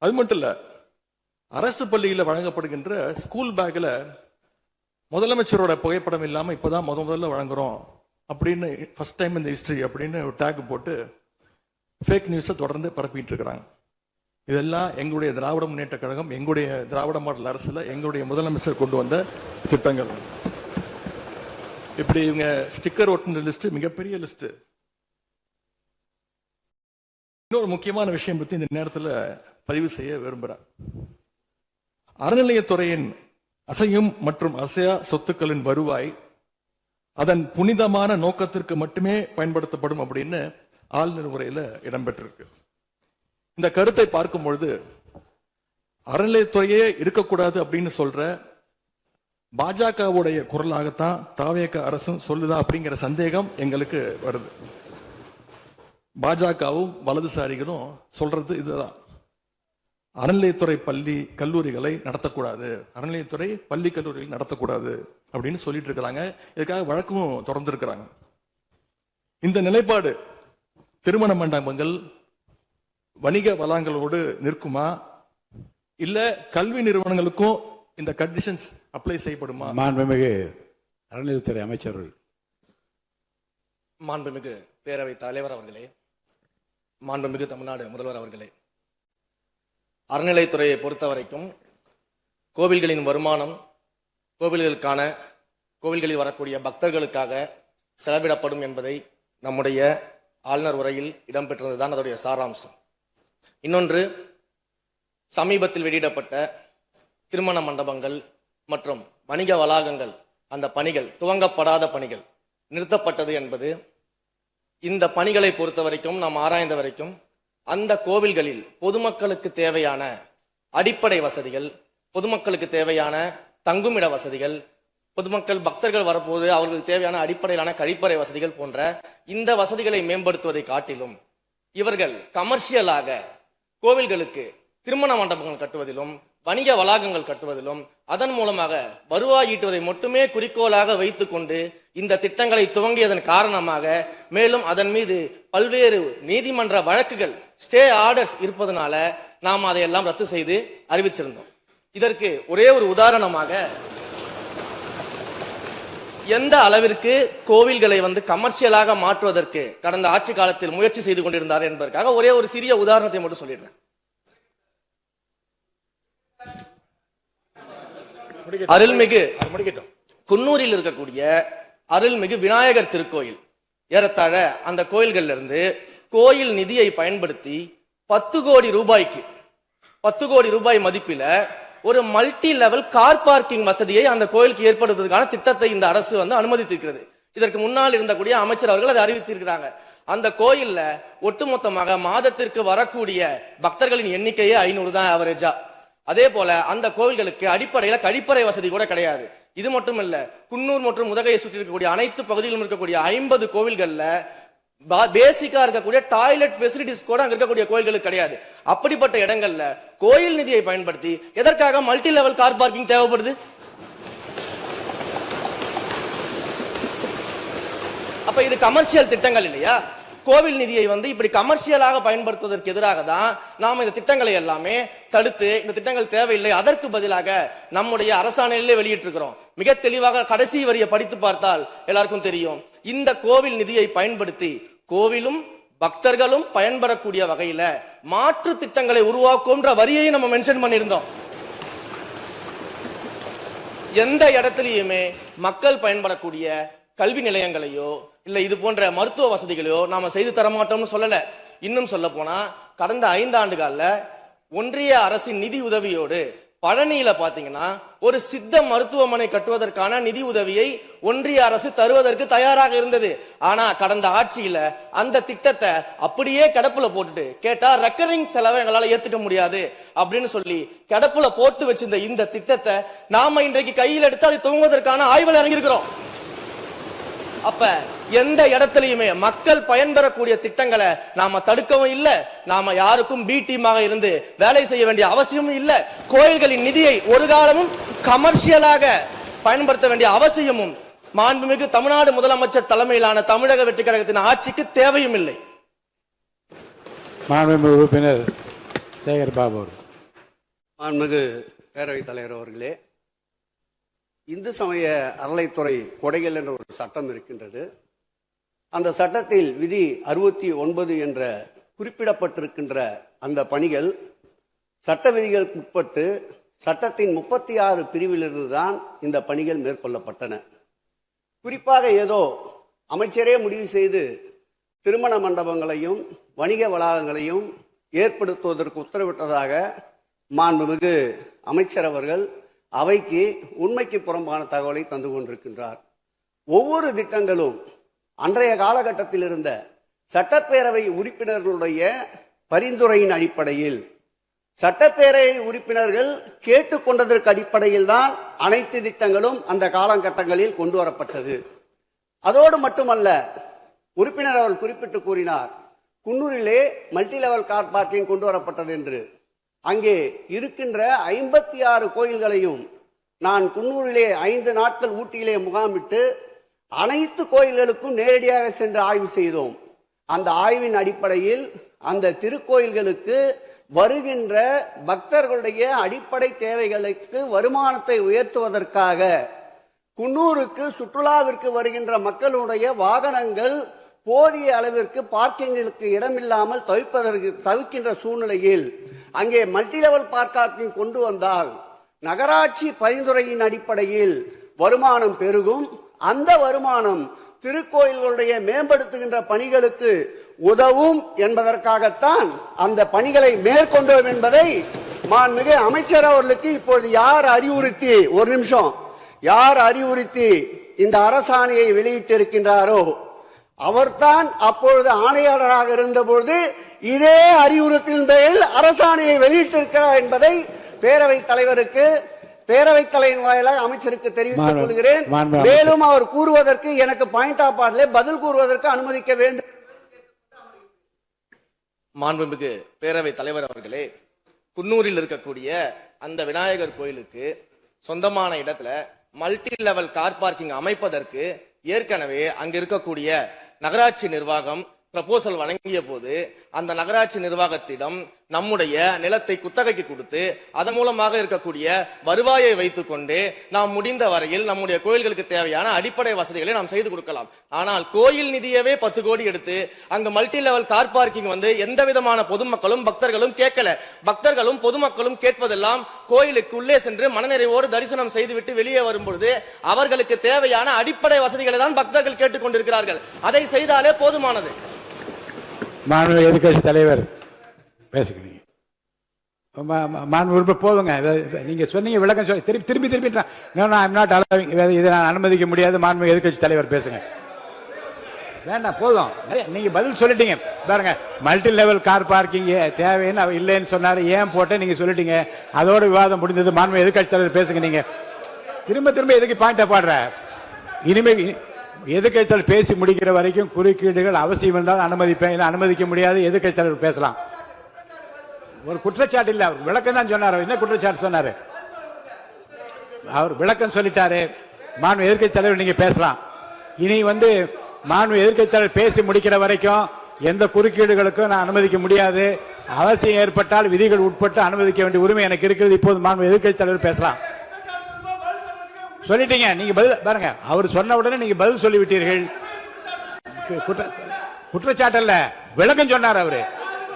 அது மட்டும் இல்ல, அரசு பள்ளியில வழங்கப்படுகின்ற ஸ்கூல் பேக்ல முதலமைச்சரோட புகைப்படம் இல்லாம இப்பதான் முதல்ல வழங்குறோம் அப்படின்னு, ஃபர்ஸ்ட் டைம் இந்த ஹிஸ்டரி அப்படின்னு ஒரு டேக் போட்டு ஃபேக் நியூஸை தொடர்ந்து பரப்பிட்டு இருக்கிறாங்க. இதெல்லாம் எங்களுடைய திராவிட முன்னேற்ற கழகம், எங்களுடைய திராவிட மாடல் அரசுல எங்களுடைய முதலமைச்சர் கொண்டு வந்த திட்டங்கள். இப்படி இவங்க ஸ்டிக்கர் ஒட்டின லிஸ்ட் மிகப்பெரிய லிஸ்ட். இன்னொரு முக்கியமான விஷயம் பத்தி இந்த நேரத்தில் பதிவு செய்ய விரும்புகிறேன். அறநிலையத்துறையின் அசையும் மற்றும் அசையா சொத்துக்களின் வருவாய் அதன் புனிதமான நோக்கத்திற்கு மட்டுமே பயன்படுத்தப்படும் அப்படின்னு ஆளுநர் உரையில இடம்பெற்றிருக்கு. இந்த கருத்தை பார்க்கும் பொழுது அறநிலையத்துறையே இருக்கக்கூடாது அப்படின்னு சொல்ற பாஜகவுடைய குரலாகத்தான் தாவேக அரசும் சொல்லுதா அப்படிங்கிற சந்தேகம் எங்களுக்கு வருது. பாஜகவும் வலதுசாரிகளும் சொல்றது இதுதான், அறநிலையத்துறை பள்ளி கல்லூரிகளை நடத்தக்கூடாது, அறநிலையத்துறை பள்ளி கல்லூரிகள் நடத்தக்கூடாது அப்படின்னு சொல்லிட்டு இருக்கிறாங்க. இதுக்காக வழக்கும் தொடர்ந்து இருக்கிறாங்க. இந்த நிலைப்பாடு திருமண மண்டபங்கள், வணிக வளங்களோடு நிற்குமா, இல்ல கல்வி நிறுவனங்களுக்கும் இந்த கண்டிஷன்ஸ் அப்ளை செய்யப்படுமா? மாண்புமிகு அறநிலையத்துறை அமைச்சர்கள். மாண்புமிகு பேரவைத் தலைவர் அவர்களே, மாண்புமிகு தமிழ்நாடு முதல்வர் அவர்களே, அறநிலைத்துறையை பொறுத்த வரைக்கும் கோவில்களின் வருமானம் கோவில்களில் வரக்கூடிய பக்தர்களுக்காக செலவிடப்படும் என்பதை நம்முடைய ஆளுநர் உரையில் இடம்பெற்றிருந்ததுதான் அதோடைய சாராம்சம். இன்னொன்று, சமீபத்தில் வெளியிடப்பட்ட திருமண மண்டபங்கள் மற்றும் வணிக வளாகங்கள், அந்த பணிகள் துவங்கப்படாத பணிகள் நிறுத்தப்பட்டது என்பது, இந்த பணிகளை பொறுத்த வரைக்கும் நாம் ஆராய்ந்த வரைக்கும் அந்த கோவில்களில் பொதுமக்களுக்கு தேவையான அடிப்படை வசதிகள், பொதுமக்களுக்கு தேவையான தங்குமிட வசதிகள், பொதுமக்கள் பக்தர்கள் வரப்போது அவர்களுக்கு தேவையான அடிப்படையிலான கழிப்பறை வசதிகள் போன்ற இந்த வசதிகளை மேம்படுத்துவதை காட்டிலும் இவர்கள் கமர்ஷியலாக கோவில்களுக்கு திருமண மண்டபங்கள் கட்டுவதிலும் வணிக வளாகங்கள் கட்டுவதிலும் அதன் மூலமாக வருவாய் ஈட்டுவதை மட்டுமே குறிக்கோளாக வைத்துக் கொண்டு இந்த திட்டங்களை துவங்கியதன் காரணமாக மேலும் அதன் மீது பல்வேறு நீதிமன்ற வழக்குகள், ஸ்டே ஆர்டர்ஸ் இருப்பதனால நாம் அதையெல்லாம் ரத்து செய்து அறிவிச்சிருந்தோம். இதற்கு ஒரே ஒரு உதாரணமாக, எந்த அளவிற்கு கோவில்களை கமர்ஷியலாக மாற்றுவதற்கு கடந்த ஆட்சி காலத்தில் முயற்சி செய்து கொண்டிருந்தார் என்பதற்காக ஒரே ஒரு சிறிய உதாரணத்தை மட்டும் சொல்லிடுறேன். அருள்மிகு குன்னூரில் இருக்கக்கூடிய அருள்மிகு விநாயகர் திருக்கோயில், ஏறத்தாழ அந்த கோயில்கள்ல இருந்து கோயில் நிதியை பயன்படுத்தி 10 கோடி ரூபாய் மதிப்பில ஒரு மல்டி லெவல் கார் பார்க்கிங் வசதியை அந்த கோயிலுக்கு ஏற்படுத்துவதற்கான திட்டத்தை இந்த அரசு அனுமதித்திருக்கிறது. இதற்கு முன்னால் இருந்தக்கூடிய அமைச்சர் அவர்கள் அதை அறிவித்திருக்கிறாங்க. அந்த கோயில்ல ஒட்டுமொத்தமாக மாதத்திற்கு வரக்கூடிய பக்தர்களின் எண்ணிக்கையே 500 தான் ஆவரேஜா. அதே போல அந்த கோவில்களுக்கு அடிப்படையில கழிப்பறை வசதி கூட கிடையாது. இது மட்டும் இல்ல, குன்னூர் மற்றும் உதகையை சுற்றி இருக்கக்கூடிய அனைத்து பகுதிகளிலும் இருக்கக்கூடிய 50 கோவில்கள்ல பேசிக்கா இருக்கக்கூடிய டாய்லெட் ஃபெசிலிட்டிஸ் கூட அங்க இருக்கக்கூடிய கோயில்களுக்கு கிடையாது. அப்படிப்பட்ட இடங்கள்ல கோயில் நிதியை பயன்படுத்தி எதற்காக மல்டி லெவல் கார் பார்க்கிங் தேவைப்படுது? அப்ப இது கமர்ஷியல் திட்டங்கள் இல்லையா? கோவில் நிதியை இப்படி கமர்ஷியலாக பயன்படுத்துவதற்கு எதிராக தான் நாம் இந்த திட்டங்களை எல்லாமே தடுத்து, இந்த திட்டங்கள் தேவையில்லை, அதற்கு பதிலாக நம்முடைய அரசாணையிலே வெளியிட்டிருக்கிறோம். மிக தெளிவாக கடைசி வரியை படித்து பார்த்தால் எல்லாருக்கும் தெரியும். இந்த கோவில் நிதியை பயன்படுத்தி கோவிலும் பக்தர்களும் பயன்படக்கூடிய வகையில மாற்று திட்டங்களை உருவாக்கும்ன்ற வரியை நம்ம மென்ஷன் பண்ணியிருந்தோம். எந்த இடத்துலயுமே மக்கள் பயன்படக்கூடிய கல்வி நிலையங்களையோ இல்ல இது போன்ற மருத்துவ வசதிகளையோ நாம செய்து தரமாட்டோம்னு சொல்லல. இன்னும் சொல்ல போனா கடந்த 5 ஆண்டுகள்ல ஒன்றிய அரசின் நிதி உதவியோடு பழனியில பாத்தீங்கன்னா ஒரு சித்த மருத்துவமனை கட்டுவதற்கான நிதி உதவியை ஒன்றிய அரசு தருவதற்கு தயாராக இருந்தது. ஆனா கடந்த ஆட்சியில அந்த திட்டத்தை அப்படியே கிடப்புல போட்டுட்டு கேட்டா ரெக்கரிங் செலவை எங்களால ஏத்துக்க முடியாது அப்படின்னு சொல்லி கிடப்புல போட்டு வச்சிருந்த இந்த திட்டத்தை நாம இன்றைக்கு கையில் எடுத்து அதை துவங்குவதற்கான ஆய்வில் இறங்கியிருக்கிறோம். அப்ப எந்த இடத்திலையுமே மக்கள் பயன்பெறக்கூடிய திட்டங்களை நாம தடுக்கவும் இல்ல, நாம யாருக்கும் பி டீமாக இருந்து வேலை செய்ய வேண்டிய அவசியமும் இல்ல. கோயில்களின் நிதியை ஒரு காலமும் கமர்ஷியலாக பயன்படுத்த வேண்டிய அவசியமும் மாண்புமிகு தமிழ்நாடு முதலமைச்சர் தலைமையிலான தமிழக வெற்றி கழகத்தின் ஆட்சிக்கு தேவையும் இல்லை. மாண்புமிகு உறுப்பினர் சேகர் பாபு அவர்கள். மாண்புமிகு பேரவைத் தலைவர் அவர்களே, இந்து சமய அறநிலைத்துறை கொடைகள் என்ற ஒரு சட்டம் இருக்கின்றது. அந்த சட்டத்தில் விதி 69 என்ற குறிப்பிடப்பட்டிருக்கின்ற அந்த பணிகள் சட்ட விதிகளுக்கு உட்பட்டு சட்டத்தின் 36 பிரிவிலிருந்து தான் இந்த பணிகள் மேற்கொள்ளப்பட்டன. குறிப்பாக ஏதோ அமைச்சரே முடிவு செய்து திருமண மண்டபங்களையும் வணிக வளாகங்களையும் ஏற்படுத்துவதற்கு உத்தரவிட்டதாக மாண்புமிகு அமைச்சர் அவர்கள் அவைக்கு உண்மைக்கு புறம்பான தகவலை தந்து கொண்டிருக்கின்றார். ஒவ்வொரு திட்டங்களும் அன்றைய காலகட்டத்தில் இருந்த சட்டப்பேரவை உறுப்பினர்களுடைய பரிந்துரையின் அடிப்படையில் சட்டப்பேரவை உறுப்பினர்கள் கேட்டுக்கொண்டதற்கு அடிப்படையில் தான் அனைத்து திட்டங்களும் அந்த காலகட்டங்களில் கொண்டு வரப்பட்டது. அதோடு மட்டுமல்ல, உறுப்பினர் அவர்கள் குறிப்பிட்டு கூறினார், குன்னூரிலே மல்டி லெவல் கார் பார்க்கிங் கொண்டு வரப்பட்டது என்று. அங்கே இருக்கின்ற 56 கோயில்களையும் நான் குன்னூரிலே 5 நாட்கள் ஊட்டியிலே முகாமிட்டு அனைத்து கோயில்களுக்கும் நேரடியாக சென்று ஆய்வு செய்தோம். அந்த ஆய்வின் அடிப்படையில் அந்த திருக்கோயில்களுக்கு வருகின்ற பக்தர்களுடைய அடிப்படை தேவைகளுக்கு வருமானத்தை உயர்த்துவதற்காக குன்னூருக்கு சுற்றுலாவிற்கு வருகின்ற மக்களுடைய வாகனங்கள் போதிய அளவிற்கு பார்க்கிங்களுக்கு இடமில்லாமல் தவிக்கின்ற சூழ்நிலையில் அங்கே மல்டி லெவல் பார்க்கிங் கொண்டு வந்தால் நகராட்சி பரிந்துரையின் அடிப்படையில் வருமானம் பெருகும். அந்த வருமானம் திருக்கோயில்களுடைய மேம்படுத்துகின்ற பணிகளுக்கு உதவும் என்பதற்காகத்தான் அந்த பணிகளை மேற்கொண்டோம் என்பதை மாண்புமிகு அமைச்சர் அவர்களுக்கு இப்போது யார் அறிவுறுத்தி, ஒரு நிமிஷம், யார் அறிவுறுத்தி இந்த அரசாணையை வெளியிட்டிருக்கின்றாரோ அவர்தான் அப்பொழுது ஆணையாளராக இருந்தபோது இதே அறிவுறுத்தின் பேரில் அரசாணையை வெளியிட்டிருக்கிறார் என்பதை பேரவைத் தலைவருக்கு, பேரவைத் தலைவர் வாயிலாக அமைச்சருக்கு தெரிவித்துக் கொள்கிறேன். மேலும் அவர் கூறுவதற்கு எனக்கு பாயிண்ட் ஆஃப் ஆர்டர்ல பதில் கூறுவதற்கு அனுமதிக்க வேண்டும். மாண்புமிகு பேரவைத் தலைவர் அவர்களே, குன்னூரில் இருக்கக்கூடிய அந்த விநாயகர் கோயிலுக்கு சொந்தமான இடத்துல மல்டி லெவல் கார் பார்க்கிங் அமைப்பதற்கு ஏற்கனவே அங்க இருக்கக்கூடிய நகராட்சி நிர்வாகம் ப்ரப்போசல் வழங்கிய போது அந்த நகராட்சி நிர்வாகத்திடம் நம்முடைய நிலத்தை குத்தகைக்கு கொடுத்து அதன் மூலமாக இருக்கக்கூடிய வருவாயை வைத்துக் கொண்டு நாம் முடிந்த வரையில் நம்முடைய கோயில்களுக்கு தேவையான அடிப்படை வசதிகளை நாம் செய்து கொடுக்கலாம். ஆனால் கோயில் நிதியவே 10 கோடி எடுத்து அங்கு மல்டி லெவல் கார் பார்க்கிங் எந்த விதமான பொதுமக்களும் பக்தர்களும் கேட்கல. பக்தர்களும் பொதுமக்களும் கேட்பதெல்லாம் கோயிலுக்கு உள்ளே சென்று மனநிறைவோடு தரிசனம் செய்துவிட்டு வெளியே வரும்பொழுது அவர்களுக்கு தேவையான அடிப்படை வசதிகளை தான் பக்தர்கள் கேட்டுக் கொண்டிருக்கிறார்கள். அதை செய்தாலே போதுமானது. மாண்பு எதிர்கட்சி தலைவர் பேசுகிறீங்க. மாண்பு போதுங்க. நீங்க சொன்னீங்க விளக்கம் சொல்லி திரும்பி இதை நான் அனுமதிக்க முடியாது. மாண்பு எதிர்கட்சி தலைவர் பேசுங்க. வேண்டாம், போதும். நீங்க பதில் சொல்லிட்டீங்க பாருங்க. மல்டி லெவல் கார் பார்க்கிங் தேவைன்னு இல்லைன்னு சொன்னாரு, ஏன் போட்ட நீங்க சொல்லிட்டீங்க. அதோட விவாதம் முடிந்தது. மாண்பு எதிர்கட்சி தலைவர் பேசுங்க. நீங்க திரும்ப எதுக்கு பாயிண்ட் பாடுற? இனிமே எதிர்க்கட்சி தலைவர் பேசி முடிக்கிற வரைக்கும் குறுக்கீடுகள் அவசியம் இருந்தால் அனுமதிப்பேன், அனுமதிக்க முடியாது. எதிர்க்கட்சி தலைவர் பேசலாம். ஒரு குற்றச்சாட்டு இல்ல, அவர் விளக்கம் தான் சொன்னார். என்ன குற்றச்சாட்டு சொன்னாரு? அவர் விளக்கம் சொல்லிட்டாரு. மாண்பு எதிர்க்கட்சி தலைவர் நீங்க பேசலாம். இனி மாண்பு எதிர்க்கட்சி தலைவர் பேசி முடிக்கிற வரைக்கும் எந்த குறுக்கீடுகளுக்கும் நான் அனுமதிக்க முடியாது. அவசியம் ஏற்பட்டால் விதிகள் உட்பட்டு அனுமதிக்க வேண்டிய உரிமை எனக்கு இருக்கிறது. இப்போது மாண்பு எதிர்க்கட்சி தலைவர் பேசலாம். சொல்லிட்டீங்க, நீங்க பதில் பாருங்க. அவர் சொன்ன உடனே நீங்க பதில் சொல்லிவிட்டீர்கள். குற்றச்சாட்டு அல்ல, விளக்கம் சொன்னார் அவரு.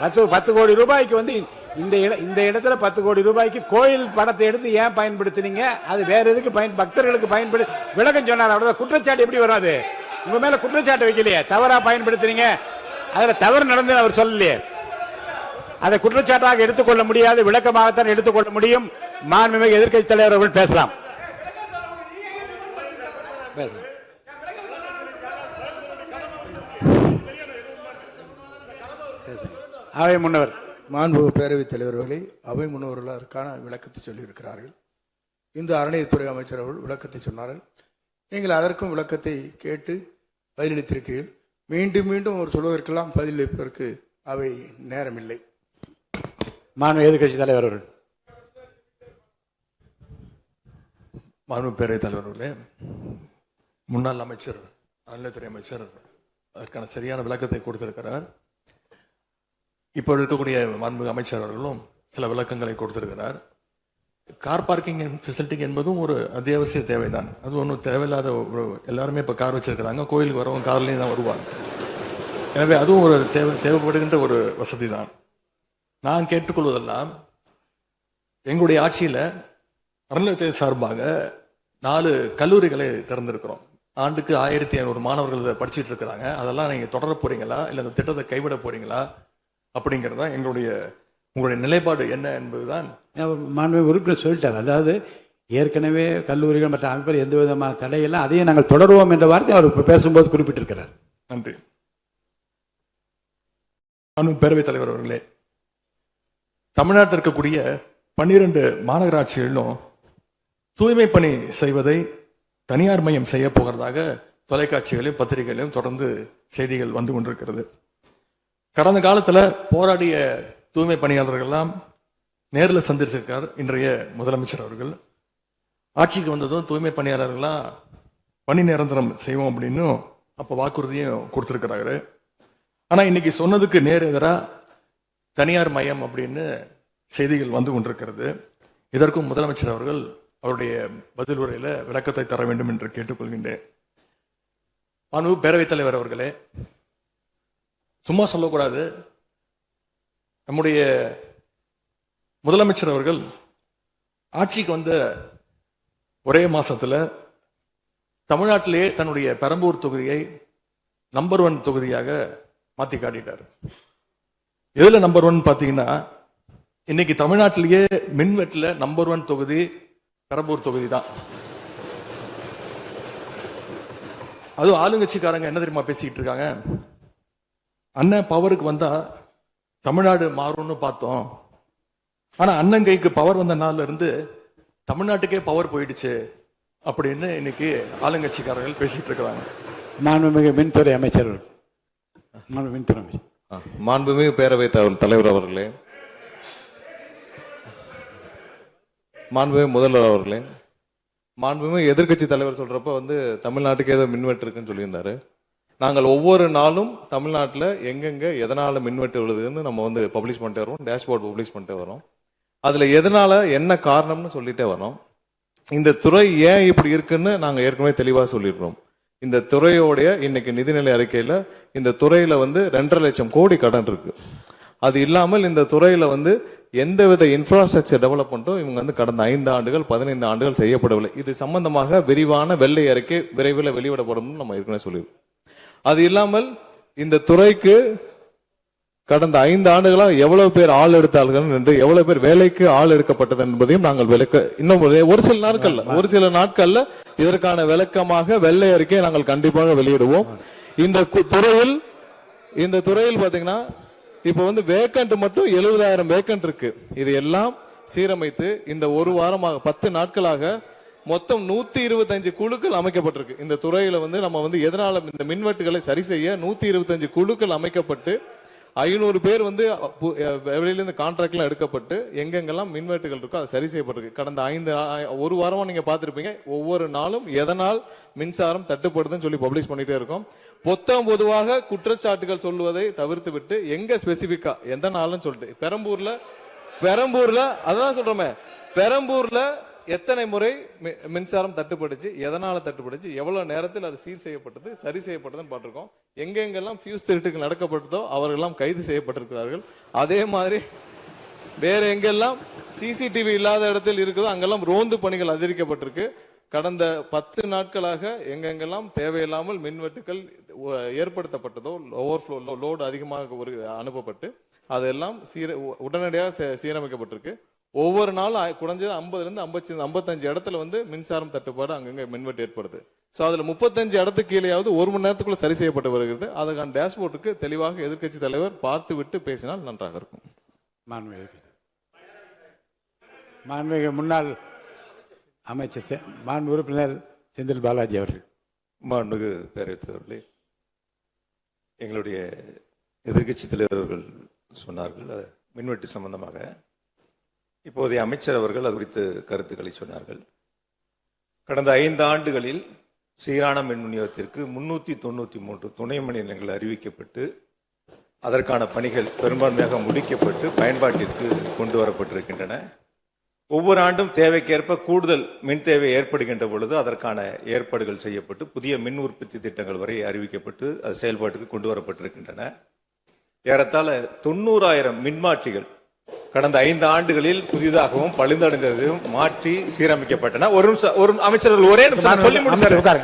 10 கோடி ரூபாய்க்கு வந்து இந்த இடத்துல 10 கோடி ரூபாய்க்கு கோயில் பணத்தை எடுத்து ஏன் பயன்படுத்தினீங்க, அது வேற எதுக்கு பக்தர்களுக்கு பயன்படு விளக்கம் சொன்னார். அவ்வளவுதான். குற்றச்சாட்டு எப்படி வராது? உங்க மேல குற்றச்சாட்டு வைக்கலையே, தவறா பயன்படுத்தினீங்க, அதுல தவறு நடந்து அவர் சொல்லலையே. அதை குற்றச்சாட்டாக எடுத்துக்கொள்ள முடியாது, விளக்கமாகத்தான் எடுத்துக்கொள்ள முடியும். மாண்புமிகு எதிர்க்கட்சி தலைவர் அவர்கள் பேசலாம். அவை முன்னவர். மாண்புமிகு பேரவைத் தலைவர்களை அவை முன்னவர்கள் அதற்கான விளக்கத்தை சொல்லியிருக்கிறார்கள். இந்த அறநிலையத்துறை அமைச்சர் அவர்கள் விளக்கத்தை சொன்னார்கள். நீங்கள் அதற்கும் விளக்கத்தை கேட்டு பதிலளித்திருக்கிறீர்கள். மீண்டும் மீண்டும் அவர் சொல்வதற்கெல்லாம் பதிலளிப்பதற்கு அவை நேரமில்லை. மாண்பு எதிர்க்கட்சி தலைவர் அவர்கள். மாண்பு பேரவைத் தலைவர்களே, முன்னாள் அமைச்சர் அறநிலையத்துறை அமைச்சர் அதற்கான சரியான விளக்கத்தை கொடுத்திருக்கிறார். இப்போ இருக்கக்கூடிய மாண்புமிகு அமைச்சர் அவர்களும் சில விளக்கங்களை கொடுத்திருக்கிறார். கார் பார்க்கிங் ஃபெசிலிட்டி என்பதும் ஒரு அத்தியாவசிய தேவைதான். அது ஒன்றும் தேவையில்லாத ஒரு, எல்லாருமே இப்போ கார் வச்சிருக்கிறாங்க, கோயிலுக்கு வரவங்க கார்லேயும் தான் வருவாங்க. எனவே அதுவும் ஒரு தேவைப்படுகின்ற ஒரு வசதி தான். நான் கேட்டுக்கொள்வதெல்லாம், எங்களுடைய ஆட்சியில் அறநிலையத்துறை சார்பாக 4 கல்லூரிகளை திறந்திருக்கிறோம். ஆண்டுக்கு 1500 மாணவர்கள் படிச்சுட்டு இருக்கிறாங்க. அதெல்லாம் நீங்கள் தொடர போறீங்களா, இல்லை அந்த திட்டத்தை கைவிட போறீங்களா அப்படிங்கிறது தான் உங்களுடைய நிலைப்பாடு என்ன என்பதுதான். மாண்புமிகு உறுப்பினர் சொல்லிட்டார். அதாவது ஏற்கனவே கல்லூரிகள் மற்ற அமைப்பில் எந்த விதமான தடையெல்லாம் அதையும் நாங்கள் தொடருவோம் என்ற வார்த்தை அவர் பேசும்போது குறிப்பிட்டிருக்கிறார். நன்றி. பேரவைத் தலைவர் அவர்களே, தமிழ்நாட்டில் இருக்கக்கூடிய 12 மாநகராட்சிகளிலும் தூய்மை பணி செய்வதை தனியார் மயம் செய்ய போகிறதாக தொலைக்காட்சிகளையும் பத்திரிகைகளையும் தொடர்ந்து செய்திகள் வந்து கொண்டிருக்கிறது. கடந்த காலத்தில் போராடிய தூய்மை பணியாளர்கள்லாம் நேரில் சந்திச்சிருக்கார் இன்றைய முதலமைச்சர் அவர்கள். ஆட்சிக்கு வந்ததும் தூய்மை பணியாளர்கள்லாம் பணி நிரந்தரம் செய்வோம் அப்படின்னு அப்போ வாக்குறுதியும் கொடுத்துருக்கிறாரு. ஆனால் இன்னைக்கு சொன்னதுக்கு நேர் எதிராக தனியார் மயம் அப்படின்னு செய்திகள் வந்து கொண்டிருக்கிறது. இதற்கும் முதலமைச்சர் அவர்கள் அவருடைய பதில் உரையில விளக்கத்தை தர வேண்டும் என்று கேட்டுக்கொள்கின்றேன். பேரவைத் தலைவர் அவர்களே, சும்மா சொல்லக்கூடாது. நம்முடைய முதலமைச்சர் அவர்கள் ஆட்சிக்கு வந்த ஒரே மாசத்துல தமிழ்நாட்டிலேயே தன்னுடைய பெரம்பூர் தொகுதியை நம்பர் 1 தொகுதியாக மாத்தி காட்டிட்டார். எதுல நம்பர் 1 பாத்தீங்கன்னா, இன்னைக்கு தமிழ்நாட்டிலேயே மின்வெட்டுல நம்பர் 1 தொகுதி பெரம்பூர் தொகுதி தான். அதுவும் ஆளுங்கட்சிக்காரங்க என்ன தெரியுமா பேசிக்கிட்டு இருக்காங்க, அண்ணன் பவருக்கு வந்தா தமிழ்நாடு மாறும்னு பார்த்தோம், ஆனா அண்ணன் கைக்கு பவர் வந்த நாள்ல இருந்து தமிழ்நாட்டுக்கே பவர் போயிடுச்சு அப்படின்னு இன்னைக்கு ஆளுங்கட்சிக்காரர்கள் பேசிட்டு இருக்கிறாங்க. மாண்புமிகு மின்துறை அமைச்சர். மாண்புமிகு பேரவைத் தலைவர் அவர்களே, மாண்புமிகு முதல்வர் அவர்களே, மாண்புமிகு எதிர்க்கட்சி தலைவர் சொல்றப்ப தமிழ்நாட்டுக்கு ஏதோ மின்வெட்டு இருக்குன்னு சொல்லியிருந்தாரு. நாங்கள் ஒவ்வொரு நாளும் தமிழ்நாட்டில் எங்கெங்க எதனால மின்வெட்டு விழுதுன்னு நம்ம பப்ளிஷ் பண்ணிட்டே வரோம், டேஷ்போர்ட் பப்ளிஷ் பண்ணிட்டே வரோம். அதுல எதனால என்ன காரணம்னு சொல்லிட்டே வரோம். இந்த துறை ஏன் இப்படி இருக்குன்னு நாங்க ஏற்கனவே தெளிவா சொல்லிடுறோம். இந்த துறையோடைய இன்னைக்கு நிதிநிலை அறிக்கையில இந்த துறையில 2.5 லட்சம் கோடி கடன் இருக்கு. அது இல்லாமல் இந்த துறையில எந்தவித இன்ஃப்ராஸ்ட்ரக்சர் டெவலப்மெண்ட்டும் இவங்க கடந்த 5 ஆண்டுகள் 15 ஆண்டுகள் செய்யப்படவில்லை. இது சம்பந்தமாக விரிவான வெள்ளை அறிக்கை விரைவில் வெளியிடப்படும் நம்ம ஏற்கனவே சொல்லிடுறோம். அது இல்லாமல் இந்த துறைக்கு கடந்த 5 ஆண்டுகளாக எவ்வளவு பேர் ஆள் எடுத்தார்கள் என்று, எவ்வளவு பேர் வேலைக்கு ஆள் எடுக்கப்பட்டது என்பதையும் நாங்கள் இன்னும் ஒரு சில நாட்கள்ல இதற்கான விளக்கமாக வெள்ளை அறிக்கையை நாங்கள் கண்டிப்பாக வெளியிடுவோம். இந்த துறையில் பாத்தீங்கன்னா இப்ப வேக்கண்ட் மட்டும் 70,000 வேக்கண்ட் இருக்கு. இது எல்லாம் சீரமைத்து இந்த ஒரு வாரமாக 10 நாட்களாக மொத்தம் 125 குழுக்கள் அமைக்கப்பட்டிருக்கு. இந்த துறையில நம்ம எதனால இந்த மின்வெட்டுகளை சரி செய்ய 125 குழுக்கள் அமைக்கப்பட்டு 500 பேர் வெளியிலிருந்து கான்ட்ராக்ட்லாம் எடுக்கப்பட்டு எங்கெங்கெல்லாம் மின்வெட்டுகள் இருக்கோ அது சரி செய்யப்பட்டிருக்கு. கடந்த ஒரு வாரமா நீங்க பார்த்திருப்பீங்க, ஒவ்வொரு நாளும் எதனால் மின்சாரம் தட்டுப்படுதுன்னு சொல்லி பப்ளிஷ் பண்ணிட்டே இருக்கோம். பொதுவாக குற்றச்சாட்டுகள் சொல்லுவதை தவிர்த்து விட்டு எங்க ஸ்பெசிபிக்கா எந்த நாள்னு சொல்லிட்டு பெரம்பூர்ல அதான் சொல்றோமே, பெரம்பூர்ல எத்தனை முறை மின்சாரம் தட்டுப்படுச்சு, எதனால தட்டுப்படுச்சு, எவ்வளவு நேரத்தில் அது சீர் செய்யப்பட்டது, சரி செய்யப்பட்டதுன்னு பார்த்திருக்கோம். எங்கெங்கெல்லாம் ஃபியூஸ் திருட்டுகள் நடக்கப்பட்டதோ அவர்களெல்லாம் கைது செய்யப்பட்டிருக்கிறார்கள். அதே மாதிரி வேற எங்கெல்லாம் சிசிடிவி இல்லாத இடத்தில் இருக்குதோ அங்கெல்லாம் ரோந்து பணிகள் அதிகரிக்கப்பட்டிருக்கு. கடந்த 10 நாட்களாக எங்கெங்கெல்லாம் தேவையில்லாமல் மின்வெட்டுகள் ஏற்படுத்தப்பட்டதோ, ஓவர்ஃப்ளோ லோடு அதிகமாக அனுப்பப்பட்டு அதெல்லாம் உடனடியாக சீரமைக்கப்பட்டிருக்கு. ஒவ்வொரு நாளும் குறைஞ்சது 50 to 55 இடத்துல மின்சாரம் தட்டுப்பாடு அங்கங்க மின்வெட்டு ஏற்படுது. ஸோ அதுல 35 இடத்துக்கு கீழேயாவது 1 மணி நேரத்துக்குள்ள சரி செய்யப்பட்டு வருகிறது. அதுக்கான டேஷ்போர்டுக்கு தெளிவாக எதிர்க்கட்சி தலைவர் பார்த்து விட்டு பேசினால் நன்றாக இருக்கும். மாண்புமிகு முன்னாள் அமைச்சர் மாண்பு உறுப்பினர் செந்தில் பாலாஜி அவர்கள். மாண்புமிகு பேரவைத் தலைவர்களே, எங்களுடைய எதிர்க்கட்சி தலைவர்கள் சொன்னார்கள் மின்வெட்டு சம்பந்தமாக. இப்போதைய அமைச்சர் அவர்கள் அது குறித்து கருத்துக்களை சொன்னார்கள். கடந்த 5 ஆண்டுகளில் சீரான மின் விநியோகத்திற்கு 393 துணை மின் நிலையங்கள் அறிவிக்கப்பட்டு அதற்கான பணிகள் பெரும்பான்மையாக முடிக்கப்பட்டு பயன்பாட்டிற்கு கொண்டு வரப்பட்டிருக்கின்றன. ஒவ்வொரு ஆண்டும் தேவைக்கேற்ப கூடுதல் மின் தேவை ஏற்படுகின்ற பொழுது அதற்கான ஏற்பாடுகள் செய்யப்பட்டு புதிய மின் உற்பத்தி திட்டங்கள் வரை அறிவிக்கப்பட்டு அது செயல்பாட்டுக்கு கொண்டு வரப்பட்டிருக்கின்றன. ஏறத்தாழ 90,000 மின்மாற்றிகள் கடந்த 5 ஆண்டுகளில் புதிதாகவும் பழுந்தடைந்ததையும் மாற்றி சீரமைக்கப்பட்டன. ஒரு அமைச்சர்கள் ஒரே நிமிஷம் சொல்லி முடிச்சார்.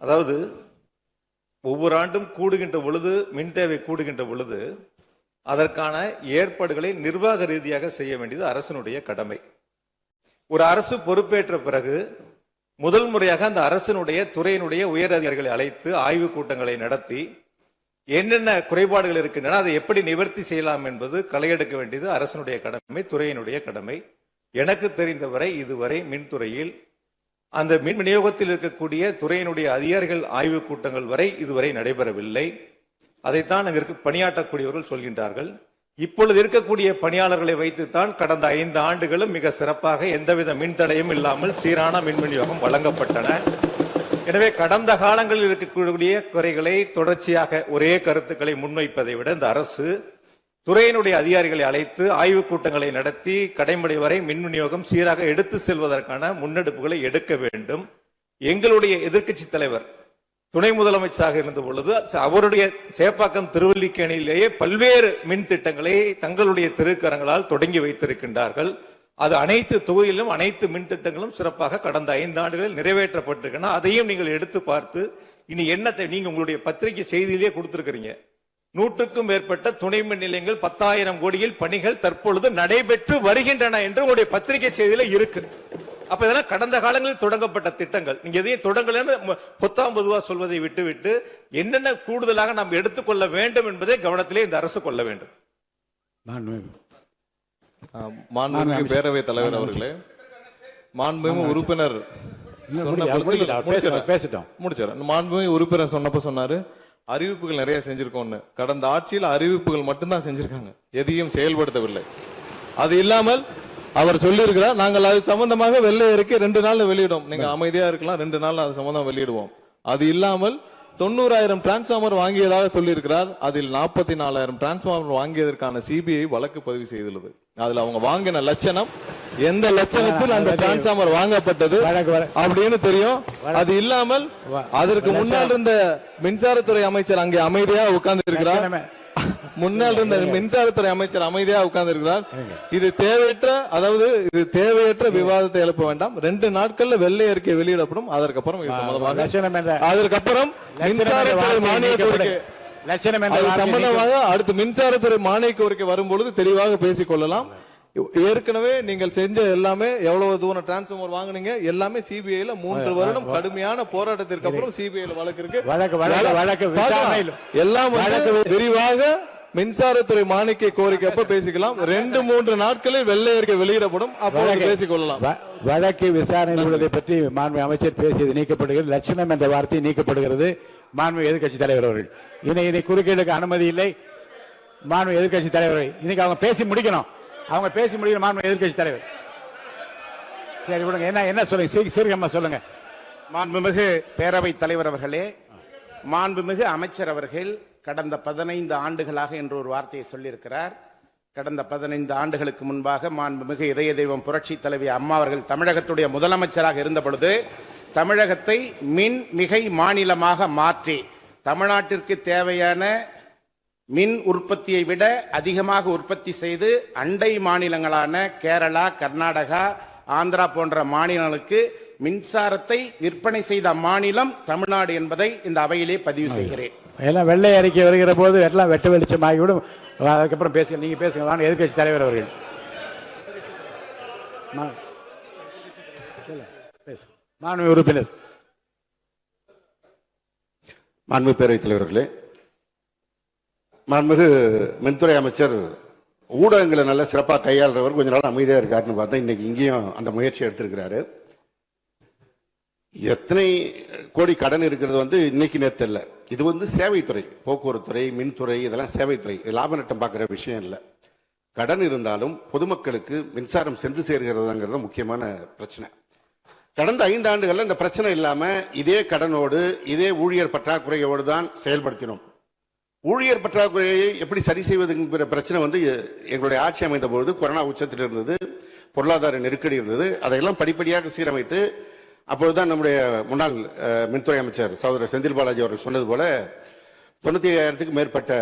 அதாவது ஒவ்வொரு ஆண்டும் கூடுகின்ற பொழுது மின் தேவை கூடுகின்ற பொழுது அதற்கான ஏற்பாடுகளை நிர்வாக ரீதியாக செய்ய வேண்டியது அரசனுடைய கடமை. ஒரு அரசு பொறுப்பேற்ற பிறகு முதல் முறையாக அந்த அரசினுடைய துறையினுடைய உயர் அதிகாரிகளை அழைத்து ஆய்வு கூட்டங்களை நடத்தி என்னென்ன குறைபாடுகள் இருக்கின்றன, அதை எப்படி நிவர்த்தி செய்யலாம் என்பது களையெடுக்க வேண்டியது அரசனுடைய கடமை, துறையினுடைய கடமை. எனக்கு தெரிந்தவரை இதுவரை மின்துறையில் அந்த மின் விநியோகத்தில் இருக்கக்கூடிய துறையினுடைய அதிகாரிகள் ஆய்வு கூட்டங்கள் வரை இதுவரை நடைபெறவில்லை. அதைத்தான் அங்கு பணியாற்றக்கூடியவர்கள் சொல்கின்றார்கள். இப்பொழுது இருக்கக்கூடிய பணியாளர்களை வைத்துத்தான் கடந்த 5 ஆண்டுகளும் மிக சிறப்பாக எந்தவித மின்தடையும் இல்லாமல் சீரான மின் விநியோகம் வழங்கப்பட்டன. எனவே கடந்த காலங்களில் இருக்கக்கூடிய குறைகளை தொடர்ச்சியாக ஒரே கருத்துக்களை முன்வைப்பதை விட இந்த அரசு துறையினுடைய அதிகாரிகளை அழைத்து ஆய்வு கூட்டங்களை நடத்தி கடைமுறை வரை மின் விநியோகம் சீராக எடுத்து செல்வதற்கான முன்னெடுப்புகளை எடுக்க வேண்டும். எங்களுடைய எதிர்க்கட்சி தலைவர் துணை முதலமைச்சராக இருந்த பொழுது அவருடைய சேப்பாக்கம் திருவல்லிக்கேணியிலேயே பல்வேறு மின் திட்டங்களை தங்களுடைய திருக்கரங்களால் தொடங்கி வைத்திருக்கின்றார்கள். அது அனைத்து தொகுதியிலும் அனைத்து மின் திட்டங்களும் சிறப்பாக கடந்த 5 ஆண்டுகளில் நிறைவேற்றப்பட்டிருக்கின்றன. அதையும் நீங்கள் எடுத்து பார்த்து இனி என்னத்தை நீங்க உங்களுடைய பத்திரிகை செய்தியிலேயே கொடுத்திருக்கிறீங்க. 100க்கும் மேற்பட்ட துணை மின் நிலையங்கள் 10,000 கோடியில் பணிகள் தற்பொழுது நடைபெற்று வருகின்றன என்று உங்களுடைய பத்திரிகை செய்தியில இருக்கு. அப்ப இதெல்லாம் கடந்த காலங்களில் தொடங்கப்பட்ட திட்டங்கள். நீங்க எதையும் தொடங்கலன்னு பொத்தாம் பொதுவா சொல்வதை விட்டுவிட்டு என்னென்ன கூடுதலாக நாம் எடுத்துக்கொள்ள வேண்டும் என்பதை கவனத்திலே இந்த அரசு கொள்ள வேண்டும். மாண்புமிகு பேரவை தலைவர் அவர்களே, மாண்புமிகு உறுப்பினர் மாண்புமிகு உறுப்பினர் சொன்னப்ப சொன்னாரு அறிவிப்புகள் நிறைய செஞ்சிருக்கோம்னு. கடந்த ஆட்சியில் அறிவிப்புகள் மட்டும்தான் செஞ்சிருக்காங்க, எதையும் செயல்படுத்தவில்லை. அது இல்லாமல் அவர் சொல்லியிருக்கிறார், நாங்கள் அது சம்பந்தமாக வெள்ளை அறிக்கை 2 நாள்ல வெளியிடும், நீங்க அமைதியா இருக்கலாம், 2 நாள் அது சம்பந்தம் வெளியிடுவோம். அது இல்லாமல் 90,000 டிரான்ஸ்பார்மர் வாங்கியதாக சொல்லியிருக்கிறார். அதில் 44,000 டிரான்ஸ்பார்மர் வாங்கியதற்கான சிபிஐ வழக்கு பதிவு செய்துள்ளது. அதுல அவங்க வாங்கின லட்சணம், எந்த லட்சணத்தில் அந்த டிரான்ஸ்பார்மர் வாங்கப்பட்டது அப்படின்னு தெரியும். அது இல்லாமல் அதற்கு முன்னால் இருந்த மின்சாரத்துறை அமைச்சர் அங்கே அமைதியாக உட்கார்ந்து இருக்கிறார். முன்னால் இருந்த மின்சாரத்துறை அமைச்சர் அமைதியாக உட்கார்ந்து இருக்கிறார். இது தேவையற்ற விவாதத்தை எழுப்ப வேண்டாம். 2 நாட்கள்ல வெள்ளை அறிக்கை வெளியிடப்படும். அதற்கப்புறம் அதற்கப்புறம் மின்சாரத்துறை மானிய கோரிக்கை சம்பந்தமாக அடுத்து மின்சாரத்துறை மானிய கோரிக்கை வரும்பொழுது தெளிவாக பேசிக் கொள்ளலாம். ஏற்கனவே நீங்கள் செஞ்ச எல்லாமே எவ்வளவு தூரம் டிரான்ஸ்பார்மர் வாங்குனீங்க எல்லாமே சிபிஐல 3 வருடம் கடுமையான போராட்டத்திற்கு அப்புறம் சிபிஐல வழக்கு இருக்கு. எல்லாம் விரிவாக மின்சாரத்துறை மானிய கோரிக்கை அப்ப பேசிக்கலாம். 2-3 நாட்களில் வெள்ளை அறிக்கை வெளியிடப்படும், அப்போது பேசிக் கொள்ளலாம். வழக்கு விசாரணை உள்ளதை பற்றி மாண்பு அமைச்சர் பேசியது நீக்கப்படுகிறது. லட்சணம் என்ற வார்த்தை நீக்கப்படுகிறது. மாண்பு எதிர்க்கட்சி தலைவர் அவர்கள் இனி குறுக்கீடுக்கு அனுமதி இல்லை. மாண்பு எதிர்க்கட்சி தலைவர் இன்னைக்கு அவங்க பேசி முடிக்கணும். மாண்பு எதிர்க்கட்சி தலைவர் சரி விடுங்க. என்ன சொல்லுங்க, சீக்கிரமா சொல்லுங்க. மாண்புமிகு பேரவைத் தலைவர் அவர்களே, மாண்புமிகு அமைச்சர் அவர்கள் கடந்த 15 ஆண்டுகளாக என்று ஒரு வார்த்தையை சொல்லியிருக்கிறார். கடந்த 15 ஆண்டுகளுக்கு முன்பாக மாண்புமிகு இதய தெய்வம் புரட்சி தலைவி அம்மா அவர்கள் தமிழகத்துடைய முதலமைச்சராக இருந்த பொழுது தமிழகத்தை மின் மிகை மாநிலமாக மாற்றி தமிழ்நாட்டிற்கு தேவையான மின் உற்பத்தியை விட அதிகமாக உற்பத்தி செய்து அண்டை மாநிலங்களான கேரளா, கர்நாடகா, ஆந்திரா போன்ற மாநிலங்களுக்கு மின்சாரத்தை விற்பனை செய்த மாநிலம் தமிழ்நாடு என்பதை இந்த அவையிலே பதிவு செய்கிறேன். எல்லாம் வெள்ளை அறிக்கை வருகிற போது எல்லாம் வெட்ட வெளிச்சமாகிவிடும். அதுக்கப்புறம் பேசுங்க, நீங்க பேசுங்க. நான் எதிர்க்கட்சி தலைவர் அவர்கள் மாண்புமிகு உறுப்பினர். மாண்பு பேரவைத் தலைவர்களே, மாண்புமிகு மின்துறை அமைச்சர் ஊடகங்களை நல்ல சிறப்பாக கையாளுறவர் கொஞ்ச நாள் அமைதியாக இருக்காருன்னு பார்த்தா இன்னைக்கு இங்கேயும் அந்த முயற்சி எடுத்திருக்கிறாரு. எத்தனை கோடி கடன் இருக்கிறது இன்னைக்கு நேற்று இல்லை. இது சேவைத்துறை, போக்குவரத்துறை, மின்துறை, இதெல்லாம் சேவைத்துறை. லாப நட்டம் பார்க்குற விஷயம் இல்லை. கடன் இருந்தாலும் பொதுமக்களுக்கு மின்சாரம் சென்று சேர்கிறதுங்கிறது முக்கியமான பிரச்சனை. கடந்த 5 ஆண்டுகள்ல இந்த பிரச்சனை இல்லாம இதே கடனோடு இதே ஊழியர் பற்றாக்குறையோடு தான் செயல்படுத்தினோம். ஊழியர் பற்றாக்குறையை எப்படி சரி செய்வதுங்கிற பிரச்சனை எங்களுடைய ஆட்சி அமைந்த பொழுது கொரோனா உச்சத்தில் இருந்தது, பொருளாதார நெருக்கடி இருந்தது. அதையெல்லாம் படிப்படியாக சீரமைத்து அப்பொழுதுதான் நம்முடைய முன்னாள் மின்துறை அமைச்சர் சகோதரர் செந்தில் பாலாஜி அவர்கள் சொன்னது போல 95,000க்கு மேற்பட்ட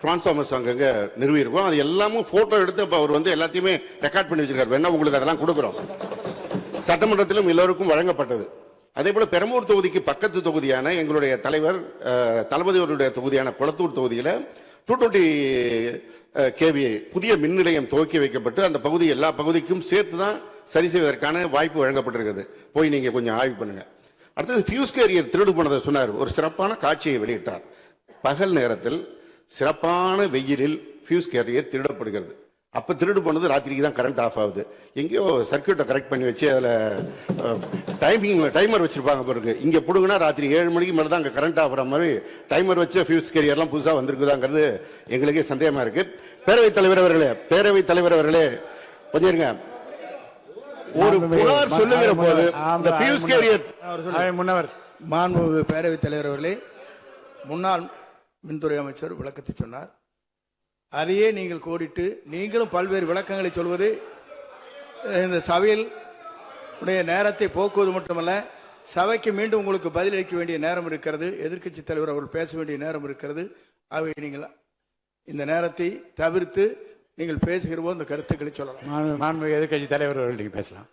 டிரான்ஸ்ஃபார்மர்ஸ் அங்கங்க நிறுவி இருக்கோம். அது எல்லாமும் போட்டோ எடுத்து அப்ப அவர் எல்லாத்தையுமே ரெக்கார்ட் பண்ணி வச்சிருக்காரு. வேணா உங்களுக்கு அதெல்லாம் கொடுக்குறோம். சட்டமன்றத்திலும் எல்லோருக்கும் வழங்கப்பட்டது. அதே போல பெரம்பூர் தொகுதிக்கு பக்கத்து தொகுதியான எங்களுடைய தலைவர் தளபதி அவருடைய தொகுதியான குளத்தூர் தொகுதியில 220 kVA புதிய மின் நிலையம் துவக்கி வைக்கப்பட்டு அந்த பகுதி எல்லா பகுதிக்கும் சேர்த்து தான் சரி செய்வதற்கான வாய்ப்பு வழங்கப்பட்டிருக்கிறது. போய் நீங்க கொஞ்சம் ஆய்வு பண்ணுங்க. அடுத்தது ஃபியூஸ் கேரியர் திருடு போனதை சொன்னார். ஒரு சிறப்பான காட்சியை வெளியிட்டார். பகல் நேரத்தில் சிறப்பான வெயிலில் ஃபியூஸ் கேரியர் திருடப்படுகிறது. அப்ப திருடு போனது ராத்திரிக்கு தான் கரண்ட் ஆஃப் ஆகுது. எங்கேயோ சர்க்கியூட்டை கரெக்ட் பண்ணி வச்சு அதுல டைமர் வச்சிருப்பாங்க பிறகு. இங்க புடுங்கினா ராத்திரி 7 மணிக்கு மேல தான் அங்க கரண்ட் ஆகிற மாதிரி டைமர் வச்ச ஃபியூஸ் கேரியர்லாம் புதுசா வந்திருக்குதாங்கிறது எங்களுக்கே சந்தேகமா இருக்கு. பேரவைத் தலைவர் அவர்களே கொஞ்சம் இருங்க. ஒரு புகார் சொல்லுகிற போது இந்த ஃபியூஸ் கேரியர் முன்னவர் மாண்புமிகு பேரவைத் தலைவர் அவர்களே, முன்னாள் மின்துறை அமைச்சர் விளக்கத்தை சொன்னார். அதையே நீங்கள் கோடிட்டு நீங்களும் பல்வேறு விளக்கங்களை சொல்வது இந்த சபையில் உடைய நேரத்தை போக்குவது மட்டுமல்ல, சபைக்கு மீண்டும் உங்களுக்கு பதிலளிக்க வேண்டிய நேரம் இருக்கிறது. எதிர்க்கட்சி தலைவர் அவர்கள் பேச வேண்டிய நேரம் இருக்கிறது. ஆகவே நீங்கள் இந்த நேரத்தை தவிர்த்து நீங்கள் பேசுகிற போது அந்த கருத்துக்களை சொல்லலாம். மாண்புமிகு எதிர்க்கட்சி தலைவர் அவர்கள் நீங்க பேசலாம்.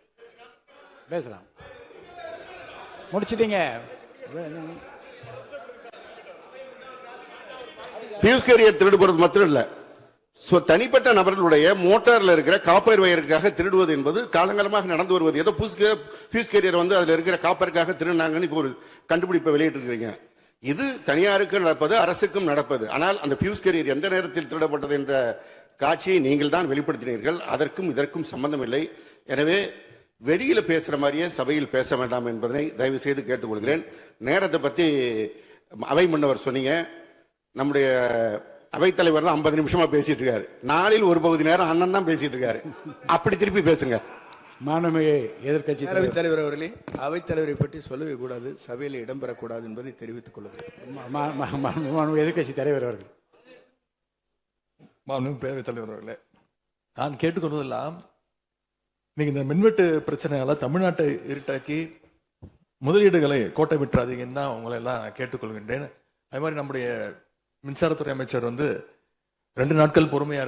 முடிச்சிட்டீங்க. ஃபியூஸ் கேரியர் திருடு போறது மட்டும் இல்ல, தனிப்பட்ட நபர்களுடைய மோட்டார்ல இருக்கிற காப்பர் வயருக்காக திருடுவது என்பது காலங்காலமாக நடந்து வருவது. ஏதோ ஃபியூஸ் கேரியர் அதுல இருக்கிற காப்பருக்காக திருடினாங்கன்னு இப்போ ஒரு கண்டுபிடிப்பை வெளியிட்டு இருக்கிறீங்க. இது தனியாருக்கு நடப்பது, அரசுக்கும் நடப்பது. ஆனால் அந்த ஃபியூஸ் கேரியர் எந்த நேரத்தில் திருடப்பட்டது என்ற காட்சியை நீங்கள் தான் வெளிப்படுத்தினீர்கள். அதற்கும் இதற்கும் சம்பந்தம் இல்லை. எனவே வெளியில பேசுற மாதிரியே சபையில் பேச வேண்டாம் என்பதனை தயவு செய்து கேட்டுக்கொள்கிறேன். நேரத்தை பத்தி அவை முன்னவர் சொன்னீங்க. நம்முடைய அவைத்தலைவர் 50 நிமிஷமா பேசிட்டு இருக்காரு. நாளில் ஒரு பகுதி நேரம் அண்ணன் தான் பேசிட்டு இருக்காரு. அப்படி திருப்பி பேசுங்க. மாண்புமிகு எதிர்க்கட்சி தலைவர் அவர்களே, அவைத்தலைவரை பற்றி சொல்லவே கூடாது, சபையில் இடம்பெறக்கூடாது என்பதை தெரிவித்துக் கொள்கிறேன். எதிர்க்கட்சி தலைவர் அவர்கள். மாண்புமிகு பேரவைத் தலைவர் அவர்களே, நான் கேட்டுக்கொள்வதெல்லாம் நீங்க இந்த மின்வெட்டு பிரச்சனையால தமிழ்நாட்டை இருட்டாக்கி முதலீடுகளை கோட்டை விட்டுறாதீங்கன்னு தான் உங்களை எல்லாம் கேட்டுக்கொள்கின்றேன். அது மாதிரி நம்முடைய மின்சாரத்துறை அமைச்சர் 2 நாட்கள் பொறுமையா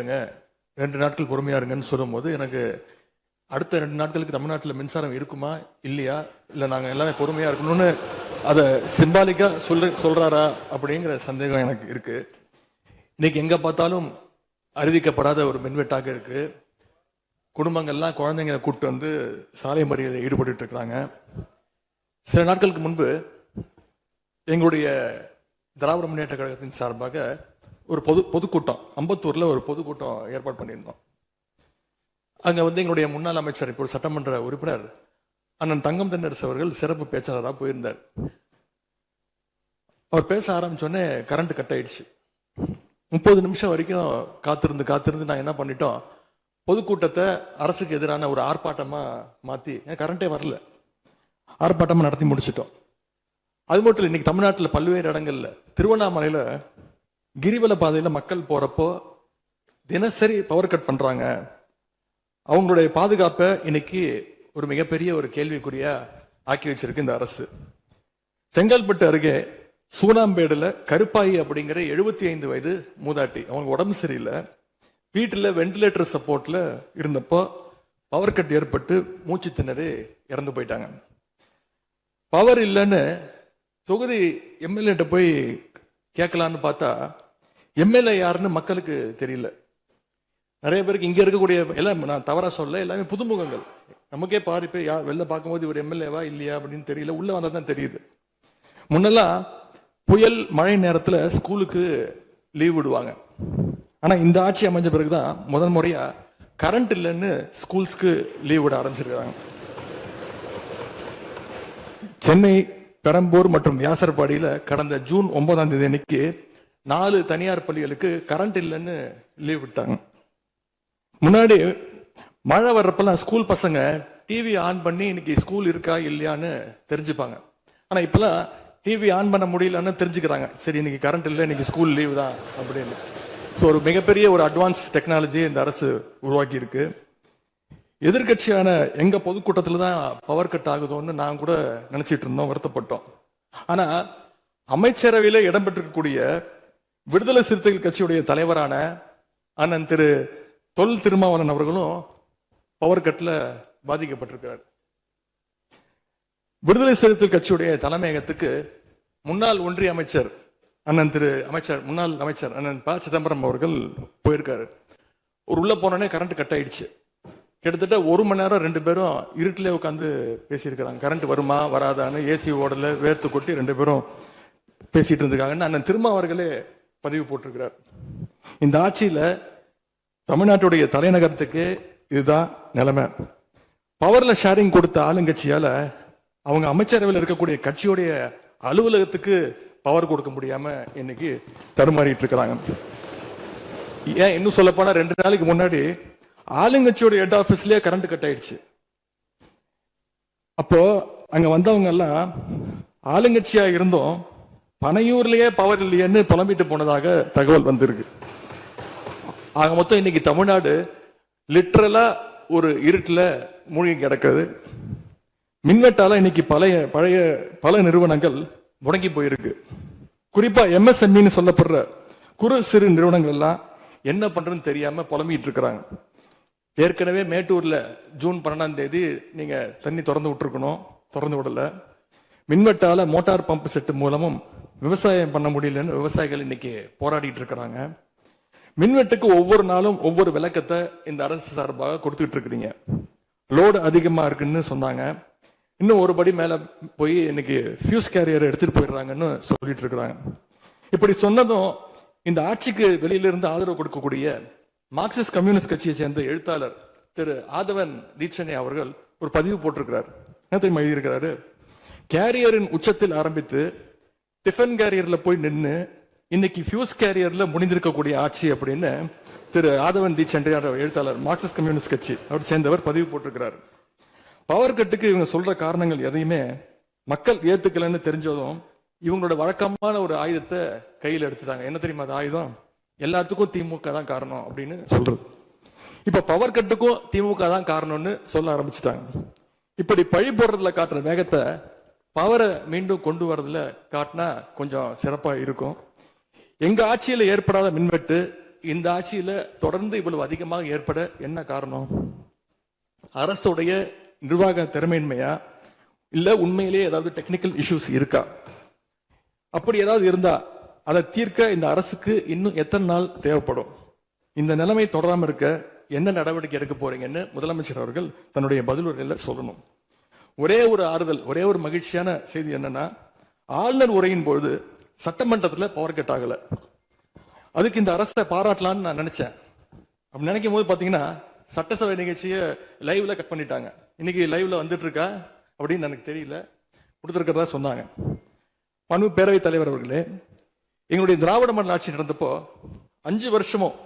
இருங்கன்னு சொல்லும்போது எனக்கு அடுத்த 2 நாட்களுக்கு தமிழ்நாட்டில் மின்சாரம் இருக்குமா இல்லையா, இல்லை நாங்கள் எல்லாமே பொறுமையா இருக்கணும்னு அதை சிம்பாலிக்கா சொல்றாரா அப்படிங்கிற சந்தேகம் எனக்கு இருக்கு. இன்னைக்கு எங்க பார்த்தாலும் அறிவிக்கப்படாத ஒரு மின்வெட்டாக இருக்கு. குடும்பங்கள்லாம் குழந்தைங்களை கூப்பிட்டு சாலை மறியலில் ஈடுபட்டு இருக்கிறாங்க. சில நாட்களுக்கு முன்பு எங்களுடைய திராவிட முன்னேற்ற கழகத்தின் சார்பாக ஒரு பொதுக்கூட்டம் அம்பத்தூர்ல ஒரு பொதுக்கூட்டம் ஏற்பாடு பண்ணியிருந்தோம். அங்க எங்களுடைய முன்னாள் அமைச்சர் இப்போ சட்டமன்ற உறுப்பினர் அண்ணன் தங்கம் தென்னரசு அவர்கள் சிறப்பு பேச்சாளராக போயிருந்தார். அவர் பேச ஆரம்பிச்சோடனே கரண்ட் கட் ஆயிடுச்சு. 30 நிமிஷம் வரைக்கும் காத்திருந்து நான் என்ன பண்ணிட்டோம், பொதுக்கூட்டத்தை அரசுக்கு எதிரான ஒரு ஆர்ப்பாட்டமா மாத்தி, கரண்டே வரல, ஆர்ப்பாட்டமா நடத்தி முடிச்சிட்டோம். அது மட்டும் இல்லை, இன்னைக்கு தமிழ்நாட்டில் பல்வேறு இடங்கள்ல, திருவண்ணாமலையில கிரிவல பாதையில மக்கள் போறப்போ தினசரி பவர் கட் பண்றாங்க. அவங்களுடைய பாதுகாப்பை இன்னைக்கு ஒரு மிகப்பெரிய ஒரு கேள்விக்குறியா ஆக்கி வச்சிருக்கு இந்த அரசு. செங்கல்பட்டு அருகே சூனாம்பேடுல கருப்பாயி அப்படிங்கிற 75 வயது மூதாட்டி, அவங்க உடம்பு சரியில்லை, வீட்டில் வெண்டிலேட்டர் சப்போர்ட்ல இருந்தப்போ பவர் கட் ஏற்பட்டு மூச்சு திணறி இறந்து போயிட்டாங்க. பவர் இல்லைன்னு தொகுதி எம்எல்ஏட்ட போய் கேட்கலான்னு பார்த்தா எம்எல்ஏ யாருன்னு மக்களுக்கு தெரியல. நிறைய பேருக்கு இங்க இருக்கக்கூடிய எல்லாம், நான் தவறா சொல்ல, எல்லாமே புதுமுகங்கள். நமக்கே பாரு இப்ப வெளில பார்க்கும்போது இவர் எம்எல்ஏவா இல்லையா அப்படின்னு தெரியல, உள்ள வந்தா தான் தெரியுது. முன்னெல்லாம் புயல் மழை நேரத்துல ஸ்கூலுக்கு லீவ் விடுவாங்க. ஆனா இந்த ஆட்சி அமைஞ்ச பிறகுதான் முதல் முறையா கரண்ட் இல்லைன்னு ஸ்கூல்ஸ்க்கு லீவ் விட ஆரம்பிச்சிருக்காங்க. சென்னை, பெரம்பூர் மற்றும் வியாசர்பாடியில கடந்த ஜூன் 9ஆம் தேதி அன்னைக்கு 4 தனியார் பள்ளிகளுக்கு கரண்ட் இல்லைன்னு லீவ் விட்டாங்க. முன்னாடி மழை வர்றப்பெல்லாம் ஸ்கூல் பசங்க டிவி ஆன் பண்ணி இன்னைக்கு ஸ்கூல் இருக்கா இல்லையான்னு தெரிஞ்சுப்பாங்க. ஆனா இப்பெல்லாம் டிவி ஆன் பண்ண முடியலன்னு தெரிஞ்சுக்கிறாங்க, சரி இன்னைக்கு கரண்ட் இல்லை, இன்னைக்கு ஸ்கூல் லீவ் தான் அப்படின்னு. ஸோ ஒரு மிகப்பெரிய ஒரு அட்வான்ஸ் டெக்னாலஜி இந்த அரசு உருவாக்கி இருக்கு. எதிர்கட்சியான எங்க பொதுக்கூட்டத்துல தான் பவர் கட் ஆகுதோன்னு நான் கூட நினைச்சிட்டு இருந்தோம், வருத்தப்பட்டோம். ஆனா அமைச்சரவையில இடம்பெற்றிருக்கக்கூடிய விடுதலை சிறுத்தைகள் கட்சியுடைய தலைவரான அண்ணன் திரு தொல் திருமாவளவன் அவர்களும் பவர் கட்ல பாதிக்கப்பட்டிருக்கிறார். விடுதலை சிறுத்தைகள் கட்சியுடைய தலைமையகத்துக்கு முன்னாள் ஒன்றிய அமைச்சர் முன்னாள் அமைச்சர் அண்ணன் ப சிதம்பரம் அவர்கள் போயிருக்காரு. ஒரு உள்ள போனோடனே கரண்ட் கட் ஆயிடுச்சு. கிட்டத்தட்ட 1 மணி நேரம் 2 பேரும் இருட்டிலே உட்காந்து பேசியிருக்கிறாங்க. கரண்ட் வருமா வராதான்னு, ஏசி ஓடல, வேர்த்து கொட்டி 2 பேரும் பேசிட்டு இருந்திருக்காங்கன்னு அண்ணன் திருமாவர்களே பதிவு போட்டிருக்கிறார். இந்த ஆட்சியில தமிழ்நாட்டுடைய தலைநகரத்துக்கு இதுதான் நிலைமை. பவர்ல ஷேரிங் கொடுத்த ஆளுங்கட்சியால அவங்க அமைச்சரவையில் இருக்கக்கூடிய கட்சியுடைய அலுவலகத்துக்கு பவர் கொடுக்க முடியாம இன்னைக்கு தடுமாறிட்டு இருக்கிறாங்க. ஏன் இன்னும் சொல்ல போனா 2 நாளைக்கு முன்னாடி ஆளுங்கட்சியோட ஹெட் ஆபீஸ்லயே கரண்ட் கட் ஆயிடுச்சு. அப்போ அங்க வந்தவங்க எல்லாம் ஆளுங்கட்சியா இருந்தோம், பனையூர்லயே பவர் இல்லையேன்னு புலம்பிட்டு போனதாக தகவல் வந்திருக்கு. ஆக மொத்தம் இன்னைக்கு தமிழ்நாடு லிட்டரலா ஒரு இருட்டுல மூழ்கி கிடக்குது. மின்வெட்டால இன்னைக்கு பல நிறுவனங்கள் முடங்கி போயிருக்கு. குறிப்பா எம்எஸ்எம்இன்னு சொல்லப்படுற குறு சிறு நிறுவனங்கள் எல்லாம் என்ன பண்றதுன்னு தெரியாம புலம்பிட்டு இருக்கிறாங்க. ஏற்கனவே மேட்டூர்ல ஜூன் 12ஆம் தேதி நீங்க தண்ணி திறந்து விட்டுருக்கணும், திறந்து விடல. மின்வெட்டால மோட்டார் பம்பு செட்டு மூலமும் விவசாயம் பண்ண முடியலன்னு விவசாயிகள் இன்னைக்கு போராடிட்டு இருக்கிறாங்க. மின்வெட்டுக்கு ஒவ்வொரு நாளும் ஒவ்வொரு விளக்கத்தை இந்த அரசு சார்பாக கொடுத்துட்டு இருக்கிறீங்க. லோடு அதிகமா இருக்குன்னு சொன்னாங்க. இன்னும் ஒரு படி மேல போய் இன்னைக்கு ஃபியூஸ் கேரியர் எடுத்துட்டு போயிடுறாங்கன்னு சொல்லிட்டு இருக்கிறாங்க. இப்படி சொன்னதும் இந்த ஆட்சிக்கு வெளியிலிருந்து ஆதரவு கொடுக்கக்கூடிய மார்க்சிஸ்ட் கம்யூனிஸ்ட் கட்சியை சேர்ந்த எழுத்தாளர் திரு ஆதவன் தீட்சணி அவர்கள் ஒரு பதிவு போட்டிருக்கிறார். என்ன தெரியுமா எழுதியிருக்கிறாரு? கேரியரின் உச்சத்தில் ஆரம்பித்து டிஃபன் கேரியர்ல போய் நின்று இன்னைக்கு ஃபியூஸ் கேரியர்ல முடிந்திருக்கக்கூடிய ஆட்சி அப்படின்னு திரு ஆதவன் தீட்சணி எழுத்தாளர், மார்க்சிஸ்ட் கம்யூனிஸ்ட் கட்சி அவர் சேர்ந்தவர் பதிவு போட்டிருக்கிறார். பவர் கட்டுக்கு இவங்க சொல்ற காரணங்கள் எதையுமே மக்கள் ஏத்துக்கலன்னு தெரிஞ்சதும் இவங்களோட வழக்கமான ஒரு ஆயுதத்தை கையில் எடுத்துட்டாங்க. என்ன தெரியுமா அது ஆயுதம்? எல்லாத்துக்கும் திமுக தான் காரணம் அப்படின்னு சொல்றது. இப்ப பவர் கட்டுக்கும் திமுக தான் காரணம்னு சொல்ல ஆரம்பிச்சுட்டாங்க. இப்படி பழி போடுறதுல காட்டுற வேகத்தை பவரை மீண்டும் கொண்டு வரதுல காட்டினா கொஞ்சம் சிறப்பா இருக்கும். எங்க ஆட்சியில ஏற்படாத மின்வெட்டு இந்த ஆட்சியில தொடர்ந்து இவ்வளவு அதிகமாக ஏற்பட என்ன காரணம்? அரசுடைய நிர்வாக திறமையின்மையா, இல்ல உண்மையிலேயே ஏதாவது டெக்னிக்கல் இஷ்யூஸ் இருக்கா? அப்படி ஏதாவது இருந்தா அதை தீர்க்க இந்த அரசுக்கு இன்னும் எத்தனை நாள் தேவைப்படும்? இந்த நிலைமை தொடராம இருக்க என்ன நடவடிக்கை எடுக்க போறீங்கன்னு முதலமைச்சர் அவர்கள் தன்னுடைய பதிலுரையில சொல்லணும். ஒரே ஒரு ஆறுதல், ஒரே ஒரு மகிழ்ச்சியான செய்தி என்னன்னா, ஆளுநர் உரையின் பொழுது சட்டமன்றத்துல பவர் கட் ஆகல. அதுக்கு இந்த அரசை பாராட்டலான்னு நான் நினைச்சேன். அப்படி நினைக்கும் போது பாத்தீங்கன்னா சட்டசபை நிகழ்ச்சியை லைவ்ல கட் பண்ணிட்டாங்க. இன்னைக்கு லைவ்ல வந்துட்டு இருக்கா அப்படின்னு எனக்கு தெரியல, கொடுத்துருக்கிறதா சொன்னாங்க. பண்பு பேரவைத் தலைவர் அவர்களே, எங்களுடைய திராவிட மாடல் ஆட்சி நடந்தப்போ 5 வருஷமும்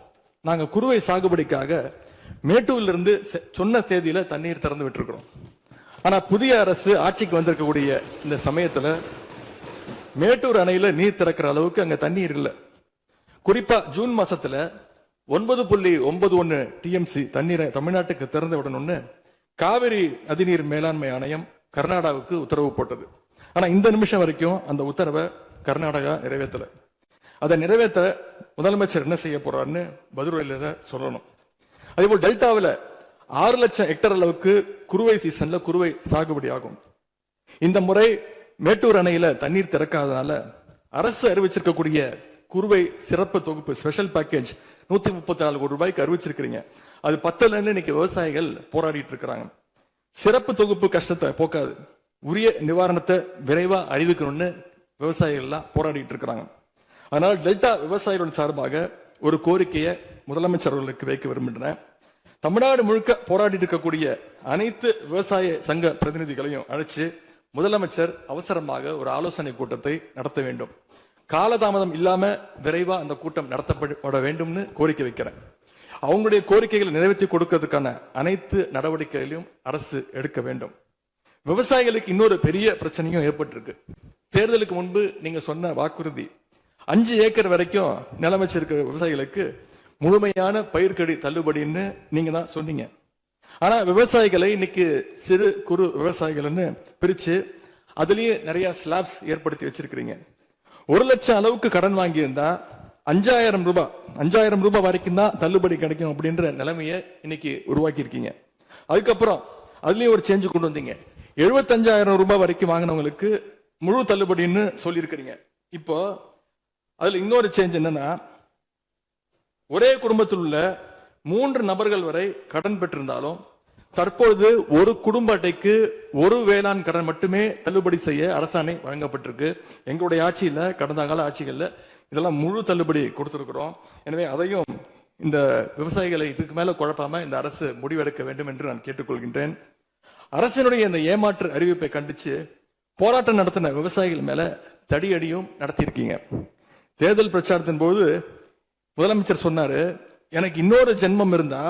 நாங்க குறுவை சாகுபடிக்காக மேட்டூர்ல இருந்து சொன்ன தேதியில தண்ணீர் திறந்து விட்டுருக்கிறோம். ஆனா புதிய அரசு ஆட்சிக்கு வந்திருக்கக்கூடிய இந்த சமயத்துல மேட்டூர் அணையில நீர் திறக்கிற அளவுக்கு அங்க தண்ணீர் இல்லை. குறிப்பா ஜூன் மாசத்துல 9.91 டிஎம்சி தண்ணீரை தமிழ்நாட்டுக்கு திறந்து விடணும்னு காவிரி நதிநீர் மேலாண்மை ஆணையம் கர்நாடகாவுக்கு உத்தரவு போட்டது. ஆனா இந்த நிமிஷம் வரைக்கும் அந்த உத்தரவை கர்நாடகா நிறைவேற்றல. அதை நிறைவேற்ற முதலமைச்சர் என்ன செய்ய போறாருன்னு பதிலுரையில சொல்லணும். அதேபோல் டெல்டாவில் 6 லட்சம் ஹெக்டர் அளவுக்கு குறுவை சீசன்ல குறுவை சாகுபடி ஆகும். இந்த முறை மேட்டூர் அணையில தண்ணீர் திறக்காதனால அரசு அறிவிச்சிருக்கக்கூடிய குறுவை சிறப்பு தொகுப்பு ஸ்பெஷல் பேக்கேஜ் 134 கோடி ரூபாய்க்கு அறிவிச்சிருக்கிறீங்க. அது 10 இன்னைக்கு விவசாயிகள் போராடிட்டு இருக்கிறாங்க. சிறப்பு தொகுப்பு கஷ்டத்தை போக்காது, உரிய நிவாரணத்தை விரைவா அறிவிக்கணும்னு விவசாயிகள் எல்லாம் போராடிட்டு இருக்கிறாங்க. அதனால டெல்டா விவசாயிகளின் சார்பாக ஒரு கோரிக்கையை முதலமைச்சர் அவர்களுக்கு வைக்க விரும்புகிறேன். தமிழ்நாடு முழுக்க போராடிட்டு இருக்கக்கூடிய அனைத்து விவசாய சங்க பிரதிநிதிகளையும் அழைச்சு முதலமைச்சர் அவசரமாக ஒரு ஆலோசனை கூட்டத்தை நடத்த வேண்டும். காலதாமதம் இல்லாம விரைவா அந்த கூட்டம் நடத்தப்பட வேண்டும்னு கோரிக்கை வைக்கிறேன். அவங்களுடைய கோரிக்கைகளை நிறைவேற்றி கொடுக்கிறதுக்கான அனைத்து நடவடிக்கைகளையும் அரசு எடுக்க வேண்டும். விவசாயிகளுக்கு இன்னொரு பெரிய பிரச்சனையும் ஏற்பட்டிருக்கு. தேர்தலுக்கு முன்பு நீங்க சொன்ன வாக்குறுதி 5 ஏக்கர் வரைக்கும் நிலம் வச்சிருக்க விவசாயிகளுக்கு முழுமையான பயிர்க்கடி தள்ளுபடின்னு நீங்க தான் சொன்னீங்க. ஆனா விவசாயிகளை இன்னைக்கு சிறு குறு விவசாயிகள்னு பிரிச்சு அதுலயே நிறைய ஸ்லாப்ஸ் ஏற்படுத்தி வச்சிருக்கிறீங்க. 1 லட்சம் அளவுக்கு கடன் வாங்கியிருந்தா 5000 ரூபாய் வரைக்கும் தான் தள்ளுபடி கிடைக்கும் அப்படின்ற நிலைமையை இன்னைக்கு உருவாக்கி இருக்கீங்க. அதுக்கப்புறம் அதுலயும் ஒரு சேஞ்ச் கொண்டு வந்தீங்க. 75,000 ரூபாய் வரைக்கும் வாங்கினவங்களுக்கு முழு தள்ளுபடின்னு சொல்லியிருக்கிறீங்க. இப்போ அதுல இன்னொரு சேஞ்ச் என்னன்னா, ஒரே குடும்பத்தில் உள்ள 3 நபர்கள் வரை கடன் பெற்றிருந்தாலும் தற்பொழுது ஒரு குடும்ப அட்டைக்கு ஒரு வேளாண் கடன் மட்டுமே தள்ளுபடி செய்ய அரசாணை வழங்கப்பட்டிருக்கு. எங்களுடைய ஆட்சியில, கடந்த கால ஆட்சிகள்ல இதெல்லாம் முழு தள்ளுபடி கொடுத்திருக்கிறோம். எனவே அதையும் இந்த விவசாயிகளை இதுக்கு மேல குழப்பாம இந்த அரசு முடிவெடுக்க வேண்டும் என்று நான் கேட்டுக்கொள்கின்றேன். அரசினுடைய இந்த ஏமாற்று அறிவிப்பை கண்டிச்சு போராட்டம் நடத்தின விவசாயிகள் மேல தடியடியும் நடத்தியிருக்கீங்க. தேர்தல் பிரச்சாரத்தின் போது முதலமைச்சர் சொன்னாரு, எனக்கு இன்னொரு ஜென்மம் இருந்தா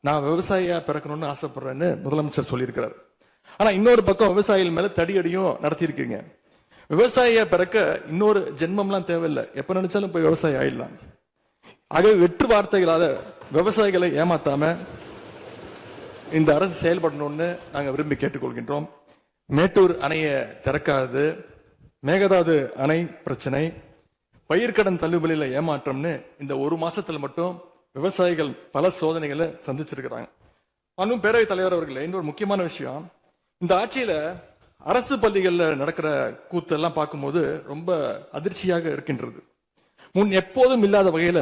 நான் விவசாயியா பிறக்கணும்னு ஆசைப்படுறேன்னு முதலமைச்சர் சொல்லியிருக்கிறார். ஆனா இன்னொரு பக்கம் விவசாயிகள் மேல தடியடியும் நடத்தியிருக்கீங்க. விவசாயியா பிறக்க இன்னொரு ஜென்மம்லாம் தேவையில்லை, எப்ப நினைச்சாலும் போய் விவசாயி ஆயிடலாம். ஆகவே வெற்று வார்த்தைகளால விவசாயிகளை ஏமாத்தாம இந்த அரசு செயல்படணும்னு நாங்க விரும்பி கேட்டுக்கொள்கின்றோம். மேட்டூர் அணையை திறக்காதது, மேகதாது அணை பிரச்சனை, பயிர்க்கடன் தள்ளுபடியில ஏமாற்றம்னு இந்த 1 மாசத்துல மட்டும் விவசாயிகள் பல சோதனைகளை சந்திச்சிருக்கிறாங்க. இன்னும் பேரவைத் தலைவர் அவர்களே, இன்னொரு முக்கியமான விஷயம், இந்த ஆட்சியில அரசு பள்ளிகள்ல நடக்கிற கூத்தெல்லாம் பார்க்கும்போது ரொம்ப அதிர்ச்சியாக இருக்கின்றது. முன் எப்போதும் இல்லாத வகையில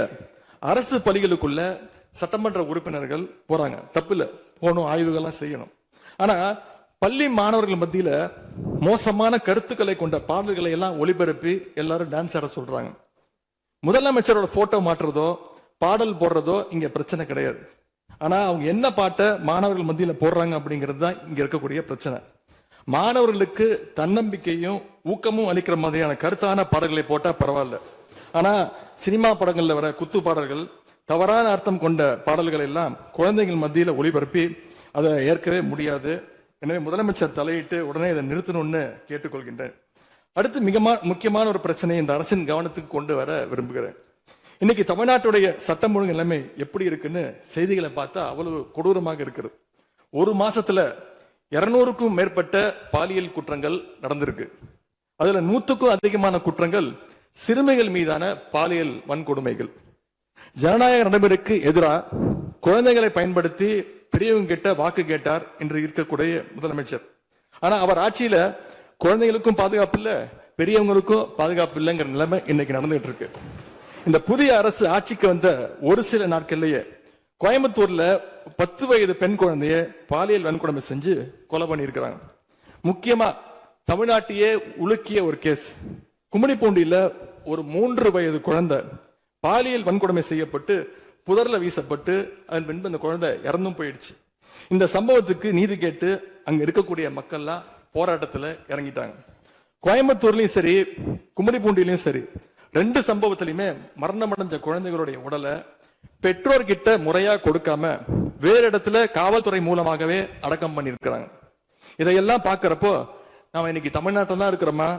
அரசு பள்ளிகளுக்குள்ள சட்டமன்ற உறுப்பினர்கள் போறாங்க. தப்பில்ல, போகணும், ஆய்வுகள்லாம் செய்யணும். ஆனா பள்ளி மாணவர்கள் மத்தியில மோசமான கருத்துக்களை கொண்ட பாடல்களை எல்லாம் ஒளிபரப்பி எல்லாரும் டான்ஸ் ஆட சொல்றாங்க. முதலமைச்சரோட போட்டோ மாற்றுறதோ பாடல் போடுறதோ இங்க பிரச்சனை கிடையாது. ஆனா அவங்க என்ன பாட்டை மாணவர்கள் மத்தியில போடுறாங்க அப்படிங்கிறது தான் இங்க இருக்கக்கூடிய பிரச்சனை. மாணவர்களுக்கு தன்னம்பிக்கையும் ஊக்கமும் அளிக்கிற மாதிரியான கருத்தான பாடல்களை போட்டா பரவாயில்ல. ஆனா சினிமா படங்கள்ல வர குத்து பாடல்கள், தவறான அர்த்தம் கொண்ட பாடல்கள் எல்லாம் குழந்தைகள் மத்தியில ஒளிபரப்பி அதை ஏற்கவே முடியாது. எனவே முதலமைச்சர் தலையிட்டு உடனே இதை நிறுத்தணும்னு கேட்டுக்கொள்கின்றேன். அடுத்து மிக முக்கியமான ஒரு பிரச்சனையை இந்த அரசின் கவனத்துக்கு கொண்டு வர விரும்புகிறேன். இன்னைக்கு தமிழ்நாட்டுடைய சட்டம் ஒழுங்கு நிலைமை எப்படி இருக்குன்னு செய்திகளை பார்த்தா அவ்வளவு கொடூரமாக இருக்கிறது. 1 மாசத்துல 200க்கும் மேற்பட்ட பாலியல் குற்றங்கள் நடந்திருக்கு. அதுல 100க்கும் அதிகமான குற்றங்கள் சிறுமிகள் மீதான பாலியல் வன்கொடுமைகள். ஜனநாயக நடைமுறைக்கு எதிராக குழந்தைகளை பயன்படுத்தி பெரியவங்க கிட்ட வாக்கு கேட்டார் என்று இருக்கக்கூடிய முதலமைச்சர். ஆனா அவர் ஆட்சியில குழந்தைகளுக்கும் பாதுகாப்பு இல்ல, பெரியவங்களுக்கும் பாதுகாப்பு இல்லைங்கிற நிலைமை இன்னைக்கு நடந்துகிட்டு இருக்கு. இந்த புதிய அரசு ஆட்சிக்கு வந்த ஒரு சில நாட்கள்லயே கோயம்புத்தூர்ல 10 வயது பெண் குழந்தைய பாலியல் வன்கொடுமை செஞ்சு கொலை பண்ணியிருக்கிறாங்க. முக்கியமா தமிழ்நாட்டையே உலுக்கிய ஒரு கேஸ், கும்மிடிப்பூண்டியில ஒரு 3 வயது குழந்தை பாலியல் வன்கொடுமை செய்யப்பட்டு புதர்ல வீசப்பட்டு அதன் பின்பு அந்த குழந்தை இறந்தும் போயிடுச்சு. இந்த சம்பவத்துக்கு நீதி கேட்டு அங்க இருக்கக்கூடிய மக்கள்லாம் போராட்டத்துல இறங்கிட்டாங்க. கோயம்புத்தூர்லயும் சரி, கும்மிடிப்பூண்டியிலையும் சரி, 2 சம்பவத்திலையுமே மரணமடைஞ்ச குழந்தைகளுடைய உடலை பெற்றோர்கிட்ட முறையா கொடுக்காம வேற இடத்துல காவல்துறை மூலமாகவே அடக்கம் பண்ணிருக்கிறாங்க. இதையெல்லாம் பாக்குறப்போ நாம இன்னைக்கு தமிழ்நாட்டில் தான் இருக்கிறோமா,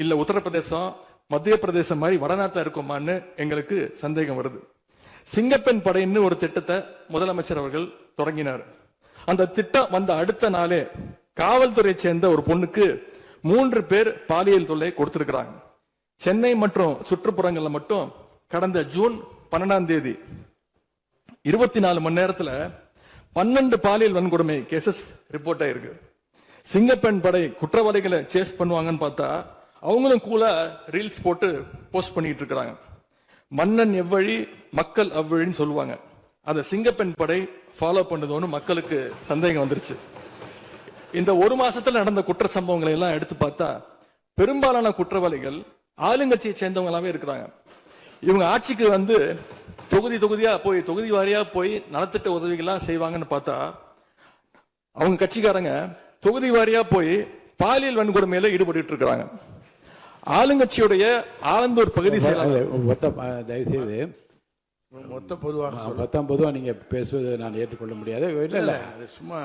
இல்ல உத்தரப்பிரதேசம், மத்திய பிரதேசம் மாதிரி வடநாட்டில் இருக்கோமான்னு எங்களுக்கு சந்தேகம் வருது. சிங்கப்பெண் படைன்னு ஒரு திட்டத்தை முதலமைச்சர் அவர்கள் தொடங்கினார். அந்த திட்டம் வந்த அடுத்த நாளே காவல்துறையை சேர்ந்த ஒரு பொண்ணுக்கு 3 பேர் பாலியல் தொல்லை கொடுத்திருக்கிறாங்க. சென்னை மற்றும் சுற்றுப்புறங்கள்ல மட்டும் கடந்த ஜூன் 12ஆம் தேதி 24 மணி நேரத்துல 12 பாலியல் வன்கொடுமை கேசஸ் ரிப்போர்ட் ஆயிருக்கு. சிங்கப்பெண் படை குற்றவாளிகளை சேஸ் பண்ணுவாங்கன்னு பார்த்தா அவங்களும் கூட ரீல்ஸ் போட்டு போஸ்ட் பண்ணிட்டு இருக்கிறாங்க. மன்னன் எவ்வழி மக்கள் அவ்வழின்னு சொல்லுவாங்க. அதை சிங்கப்பெண் படை ஃபாலோ பண்ணுதோன்னு மக்களுக்கு சந்தேகம் வந்துருச்சு. இந்த ஒரு மாசத்துல நடந்த குற்ற சம்பவங்களை எல்லாம் எடுத்து பார்த்தா பெரும்பாலான குற்றவாளிகள் ஆளுங்கட்சியை சேர்ந்தவங்களாவே இருக்கிறாங்க. இவங்க ஆட்சிக்கு வந்து தொகுதி வாரியா போய் நலத்திட்ட உதவிகளா செய்வாங்கன்னு பார்த்தா அவங்க கட்சிக்காரங்க தொகுதி வாரியா போய் பாலியல் வன்கொடுமையில ஈடுபட்டு இருக்கிறாங்க. ஆளுங்கட்சியுடைய ஆலந்தூர் பகுதி செயலாளர் தயவு செய்து மொத்த பொதுவாக பொதுவா நீங்க பேசுவது நான் ஏற்றுக்கொள்ள முடியாது. இல்ல அது சும்மா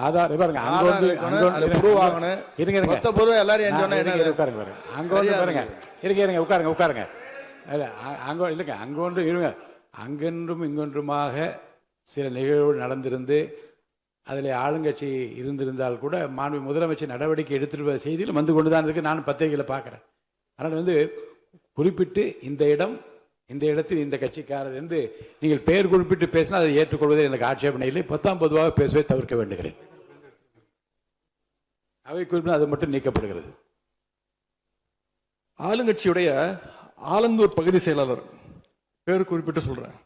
ஆதார் பாருங்க, அங்க ஆதார் வந்து இருக்கணும், அது proof ஆகணும். இருங்க மொத்த பொதுவா எல்லாரும் ஏன் சொன்னா என்ன? உட்காருங்க பாருங்க, அங்க வந்து பாருங்க, இருங்க உட்காருங்க. இல்ல அங்க இல்லைங்க, அங்க ஒன்று இருங்க, அங்கென்றும் இங்கொன்றுமாக சில நிகழ்வுகள் நடந்திருந்து அதில் ஆளுங்கட்சி இருந்திருந்தால் கூட மாண்பு முதலமைச்சர் நடவடிக்கை எடுத்துட்டு செய்தியில் வந்து கொண்டுதான் இருக்கு. நான் பத்திரிகையில் பார்க்குறேன். அதனால் வந்து குறிப்பிட்டு இந்த இடத்தில் இந்த கட்சிக்காரர் என்று நீங்கள் பெயர் குறிப்பிட்டு பேசினா அதை ஏற்றுக்கொள்வதில் எனக்கு ஆட்சேபனை இல்லை. பொதுவாக பேசுவதை தவிர்க்க வேண்டுகிறேன். அவை குறிப்பிட்டு அது மட்டும் நீக்கப்படுகிறது. ஆளுங்கட்சியுடைய ஆலந்தூர் பகுதி செயலாளர் பேர் குறிப்பிட்டு சொல்றேன்.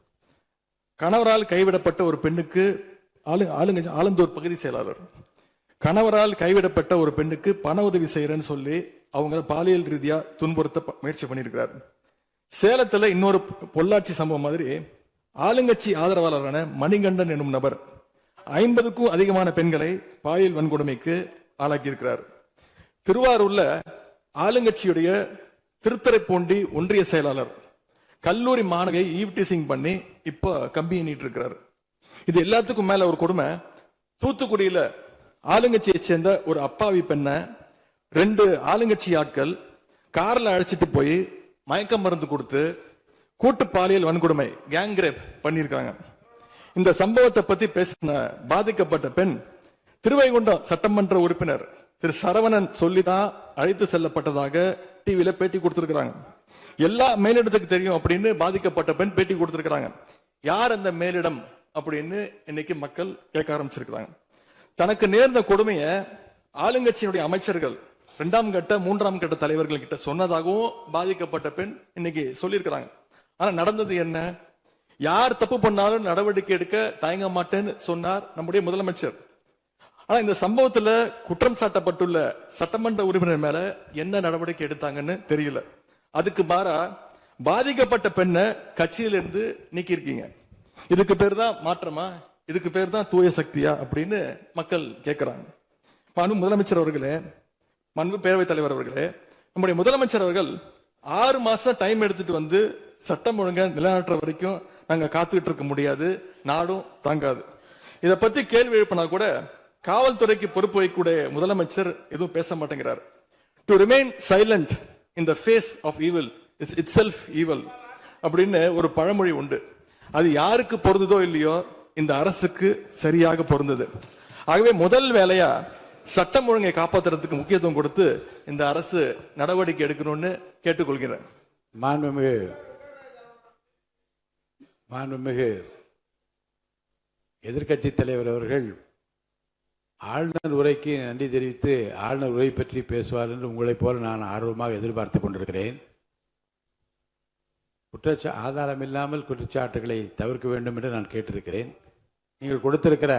கணவரால் கைவிடப்பட்ட ஒரு பெண்ணுக்கு ஆலந்தூர் பகுதி செயலாளர் கணவரால் கைவிடப்பட்ட ஒரு பெண்ணுக்கு பண உதவி செய்யறேன்னு சொல்லி அவங்க பாலியல் ரீதியா துன்புறுத்த முயற்சி பண்ணியிருக்கிறார். சேலத்துல இன்னொரு பொள்ளாச்சி சம்பவம் மாதிரி ஆளுங்கட்சி ஆதரவாளரான மணிகண்டன் என்னும் நபர் 50க்கும் அதிகமான பெண்களை பாலியல் வன்கொடுமைக்கு ஆளாக்கியிருக்கிறார். திருவாரூர்ல ஆளுங்கட்சியுடைய திருத்துறைப்பூண்டி ஒன்றிய செயலாளர் கல்லூரி மாணவியை ஈவ்டீசிங் பண்ணி இப்ப கம்பி எண்ணிட்டு இருக்கிறார். இது எல்லாத்துக்கும் மேல ஒரு கொடுமை, தூத்துக்குடியில ஆளுங்கட்சியை சேர்ந்த ஒரு அப்பாவி பெண்ணை 2 ஆளுங்கட்சி ஆட்கள் கார்ல அழைச்சிட்டு போய் மயக்க மருந்து கொடுத்து கூட்டு பாலியல் வன்கொடுமை கேங் ரேப் பண்ணியிருக்காங்க. இந்த சம்பவத்தை பத்தி பேசின பாதிக்கப்பட்ட பெண் திருவைகுண்டம் சட்டமன்ற உறுப்பினர் திரு சரவணன் சொல்லிதான் அழைத்து செல்லப்பட்டதாக டிவியில பேட்டி கொடுத்திருக்கிறாங்க. எல்லா மேலிடத்துக்கு தெரியும் அப்படின்னு பாதிக்கப்பட்ட பெண் பேட்டி கொடுத்திருக்கிறாங்க. யார் அந்த மேலிடம் அப்படின்னு இன்னைக்கு மக்கள் கேட்க ஆரம்பிச்சிருக்கிறாங்க. தனக்கு நேர்ந்த கொடுமையை ஆளுங்கட்சியினுடைய அமைச்சர்கள் 2ஆம் கட்ட 3ஆம் கட்ட தலைவர்கள் கிட்ட சொன்னதாகவும் பாதிக்கப்பட்ட பெண் இன்னைக்கு சொல்லியிருக்கிறாங்க. ஆனா நடந்தது என்ன? யார் தப்பு பண்ணாலும் நடவடிக்கை எடுக்க தயங்க மாட்டேன்னு சொன்னார் நம்முடைய முதலமைச்சர். ஆனா இந்த சம்பவத்துல குற்றம் சாட்டப்பட்டுள்ள சட்டமன்ற உறுப்பினர் மேல என்ன நடவடிக்கை எடுத்தாங்கன்னு தெரியல. அதுக்கு மாறா பாதிக்கப்பட்ட பெண்ணை கட்சியிலிருந்து நீக்கி இருக்கீங்க. இதுக்கு பேர் தான் மாற்றமா? இதுக்கு பேர் தான் தூய சக்தியா அப்படின்னு மக்கள் கேட்கிறாங்க. முதலமைச்சர் அவர்களே, மண்பு பேரவைத் தலைவர் அவர்களே, நம்முடைய முதலமைச்சர் அவர்கள் 6 மாசம் டைம் எடுத்துட்டு வந்து சட்டம் ஒழுங்க நிலைநாட்டுற வரைக்கும் நாங்க காத்துக்கிட்டு இருக்க முடியாது, நாடும் தாங்காது. இத பத்தி கேள்வி எழுப்பினா கூட காவல்துறைக்கு பொறுப்பு வைக்கக்கூடிய முதலமைச்சர் எதுவும் பேச மாட்டேங்கிறார். To remain silent in the face of evil is itself evil அப்படின்னு ஒரு பழமொழி உண்டு. அது யாருக்கு பொருந்ததோ இல்லையோ இந்த அரசுக்கு சரியாக பொருந்தது. ஆகவே முதல் வேலையா சட்டம் ஒழுங்கை காப்பாற்றுறதுக்கு முக்கியத்துவம் கொடுத்து இந்த அரசு நடவடிக்கை எடுக்கணும்னு கேட்டுக்கொள்கிறேன். மாண்புமிகு எதிர்கட்சி தலைவர் அவர்கள் ஆளுநர் உரைக்கு நன்றி தெரிவித்து ஆளுநர் உரை பற்றி பேசுவார் என்று உங்களைப் போல நான் ஆர்வமாக எதிர்பார்த்து கொண்டிருக்கிறேன். ஆதாரம் இல்லாமல் குற்றச்சாட்டுகளை தவிர்க்க வேண்டும் என்று நான் கேட்டிருக்கிறேன். நீங்கள் கொடுத்திருக்கிற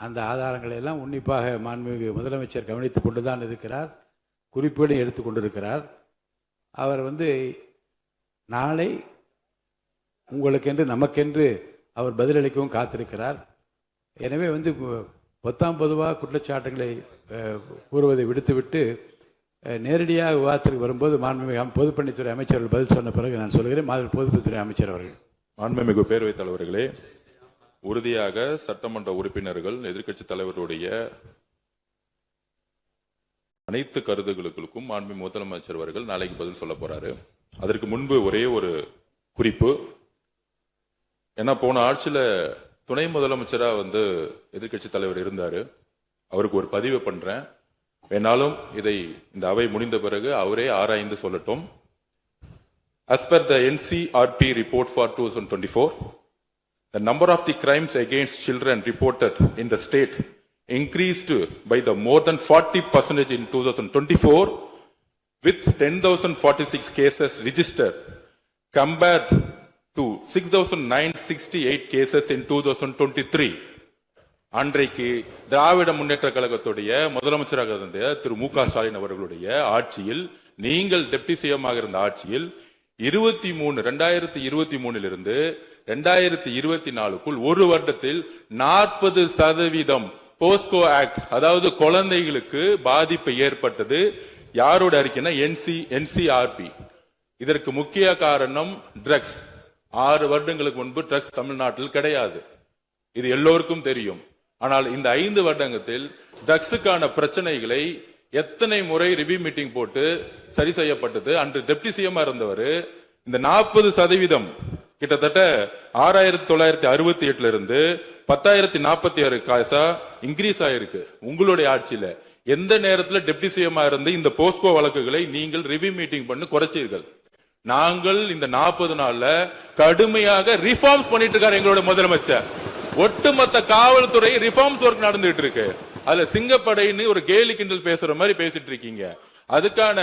அந்த ஆதாரங்களை எல்லாம் உன்னிப்பாக மாண்புமிகு முதலமைச்சர் கவனித்துக் கொண்டுதான் இருக்கிறார், குறிப்புகளை எடுத்துக் கொண்டிருக்கிறார். அவர் நாளை உங்களுக்கென்று நமக்கென்று அவர் பதிலளிக்கவும் காத்திருக்கிறார். எனவே பொதுவாக குற்றச்சாட்டுகளை கூறுவதை விடுத்துவிட்டு நேரடியாக விவாதத்திற்கு வரும்போது மாண்புமிகு பொதுப்பணித்துறை அமைச்சர்கள் பதில் சொன்ன பிறகு நான் சொல்கிறேன். பொதுப்பணித்துறை அமைச்சர் அவர்கள். மாண்புமிகு பேரவைத் தலைவர்களே, உறுதியாக சட்டமன்ற உறுப்பினர்கள் எதிர்க்கட்சி தலைவருடைய அனைத்து கருத்துக்களுக்கும் மாண்புமிகு முதலமைச்சர் அவர்கள் நாளைக்கு பதில் சொல்ல போறாரு. அதற்கு முன்பு ஒரே ஒரு குறிப்பு. ஏன்னா போன ஆட்சியில துணை முதலமைச்சரா வந்து எதிர்க்கட்சி தலைவர் இருந்தாரு. அவருக்கு ஒரு பதிவை பண்றேன், வேணாலும் இதை இந்த அவை முடிந்த பிறகு அவரே ஆராய்ந்து சொல்லட்டும். As per the NCRP report for 2024, the number of the crimes against children reported in the state increased by the more than 40% in 2024, with 10,046 cases registered compared to 6,968 cases in 2023. அன்றைக்கு திராவிட முன்னேற்ற கழகத்துடைய முதலமைச்சராக இருந்த திரு மு.க. ஸ்டாலின் அவர்களுடைய ஆட்சியில், நீங்கள் டெப்டி சிஎம்மாக இருந்த ஆட்சியில் 2023 2024க்குள் ஒரு வருடத்தில் 40% போஸ்கோ ஆக்ட், அதாவது குழந்தைகளுக்கு பாதிப்பு ஏற்பட்டது. யாரோட அறிக்கைன்னா என்சிஆர்பி. இதற்கு முக்கிய காரணம் ட்ரக்ஸ். 6 வருடங்களுக்கு முன்பு ட்ரக்ஸ் தமிழ்நாட்டில் கிடையாது, இது எல்லோருக்கும் தெரியும். ஆனால் இந்த 5 வருடத்தில் ட்ரக்ஸுக்கான பிரச்சனைகளை எத்தனை முறை ரிவ்யூ மீட்டிங் போட்டு சரி செய்யப்பட்டது. அன்று டெப்டி சிஎம் இருந்தவர் இந்த 40% கிட்டத்தட்ட 6,968 இருந்து 10,046 காசா இன்க்ரீஸ் ஆயிருக்கு உங்களுடைய ஆட்சியில. எந்த நேரத்தில் டெப்டி சிஎம் இருந்து இந்த போஸ்கோ வழக்குகளை நீங்கள் ரிவ்யூ மீட்டிங் பண்ணி குறைச்சீர்கள்? நாங்கள் இந்த 40 நாள்ல கடுமையாக ரிஃபார்ம்ஸ் பண்ணிட்டு இருக்காரு எங்களோட முதலமைச்சர். ஒட்டுமொத்த காவல்துறை ரிஃபார்ம்ஸ் ஒர்க் நடந்துட்டு இருக்கு. அதுல சிங்கப்படைன்னு ஒரு கேலி கிண்டல் பேசுற மாதிரி பேசிட்டு இருக்கீங்க. அதுக்கான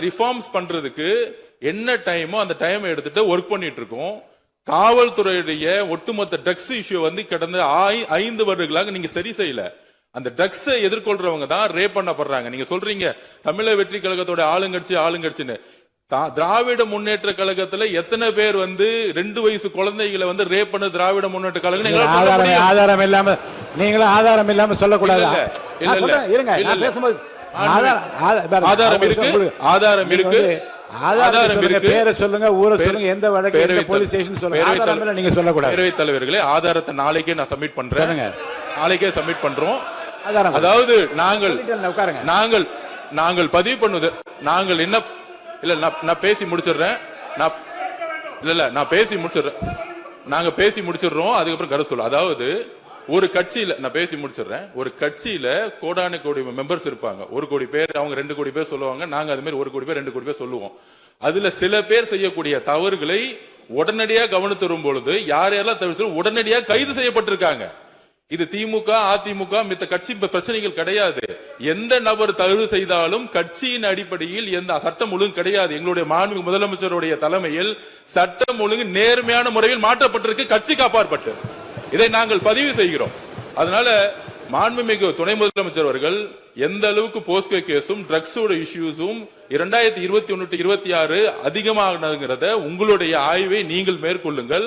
ரிஃபார்ம்ஸ் பண்றதுக்கு என்ன டைமோ அந்த டைம் எடுத்துட்டு ஒர்க் பண்ணிட்டு இருக்கோம். காவல்துறையுடைய ஒட்டுமொத்த ட்ரக்ஸ் இஷ்யூ வந்து கடந்த 5 வருடங்களாக நீங்க சரி செய்யல. அந்த ட்ரக்ஸை எதிர்கொள்றவங்க தான் ரேப் பண்ணப்படுறாங்க. நீங்க சொல்றீங்க தமிழக வெற்றி கழகத்தோட ஆளுங்கட்சின்னு. திராவிட முன்னேற்ற கழகத்துல எத்தனை பேர் வந்து 2 வயசு குழந்தைகளை வந்து ரேப் பண்ண திராவிட முன்னேற்ற கழகம்? ஆதாரம் இல்லாம நீங்களும் ஆதாரம் இல்லாம சொல்லக்கூடாது. ஆதாரம் இருக்கு. பேரை சொல்லுங்க, ஊரை சொல்லுங்க, எந்த வழக்கு, எந்த போலீஸ் ஸ்டேஷன் சொல்லுங்க. நீங்க சொல்லக்கூடாது. பேரவைத் தலைவர்களே, ஆதாரத்தை நாளைக்கே நான் சப்மிட் பண்றேன். நாளைக்கே சப்மிட் பண்றோம். அதாவது நாங்கள் பதிவு பண்ணுவது, நாங்கள் என்ன இல்ல நான் பேசி முடிச்சிடுறேன். நான் பேசி முடிச்சிடுறேன். நாங்க பேசி முடிச்சிடுறோம், அதுக்கப்புறம் கருத்து சொல்ல. அதாவது ஒரு கட்சியில நான் பேசி முடிச்சிடுறேன். ஒரு கட்சியில கோடான கோடி மெம்பர்ஸ் இருப்பாங்க. 1 கோடி பேர், அவங்க 2 கோடி பேர் சொல்லுவாங்க. நாங்க அது மாதிரி 1 கோடி பேர் 2 கோடி பேர் சொல்லுவோம். அதுல சில பேர் செய்யக்கூடிய தவறுகளை உடனடியாக கவனித்து வரும் பொழுது யார் யாரெல்லாம் தவிர உடனடியாக கைது செய்யப்பட்டிருக்காங்க. இது திமுக அதிமுக மித்த கட்சி பிரச்சனைகள் கிடையாது. எந்த நபர் தவறு செய்தாலும் கட்சியின் அடிப்படையில் எந்த சட்டம் ஒழுங்கு கிடையாது. எங்களுடைய மாண்பு முதலமைச்சருடைய தலைமையில் சட்டம் ஒழுங்கு நேர்மையான முறையில் மாற்றப்பட்டிருக்கு, கட்சிக்கு அப்பாற்பட்டு. இதை நாங்கள் பதிவு செய்கிறோம். அதனால மாண்புமிகு துணை முதலமைச்சர் அவர்கள் எந்த அளவுக்கு போஸ்கோ கேஸும் ட்ரக்ஸோட இஷ்யூஸும் 2021-26 அதிகமாகிறத உங்களுடைய ஆய்வை நீங்கள் மேற்கொள்ளுங்கள்,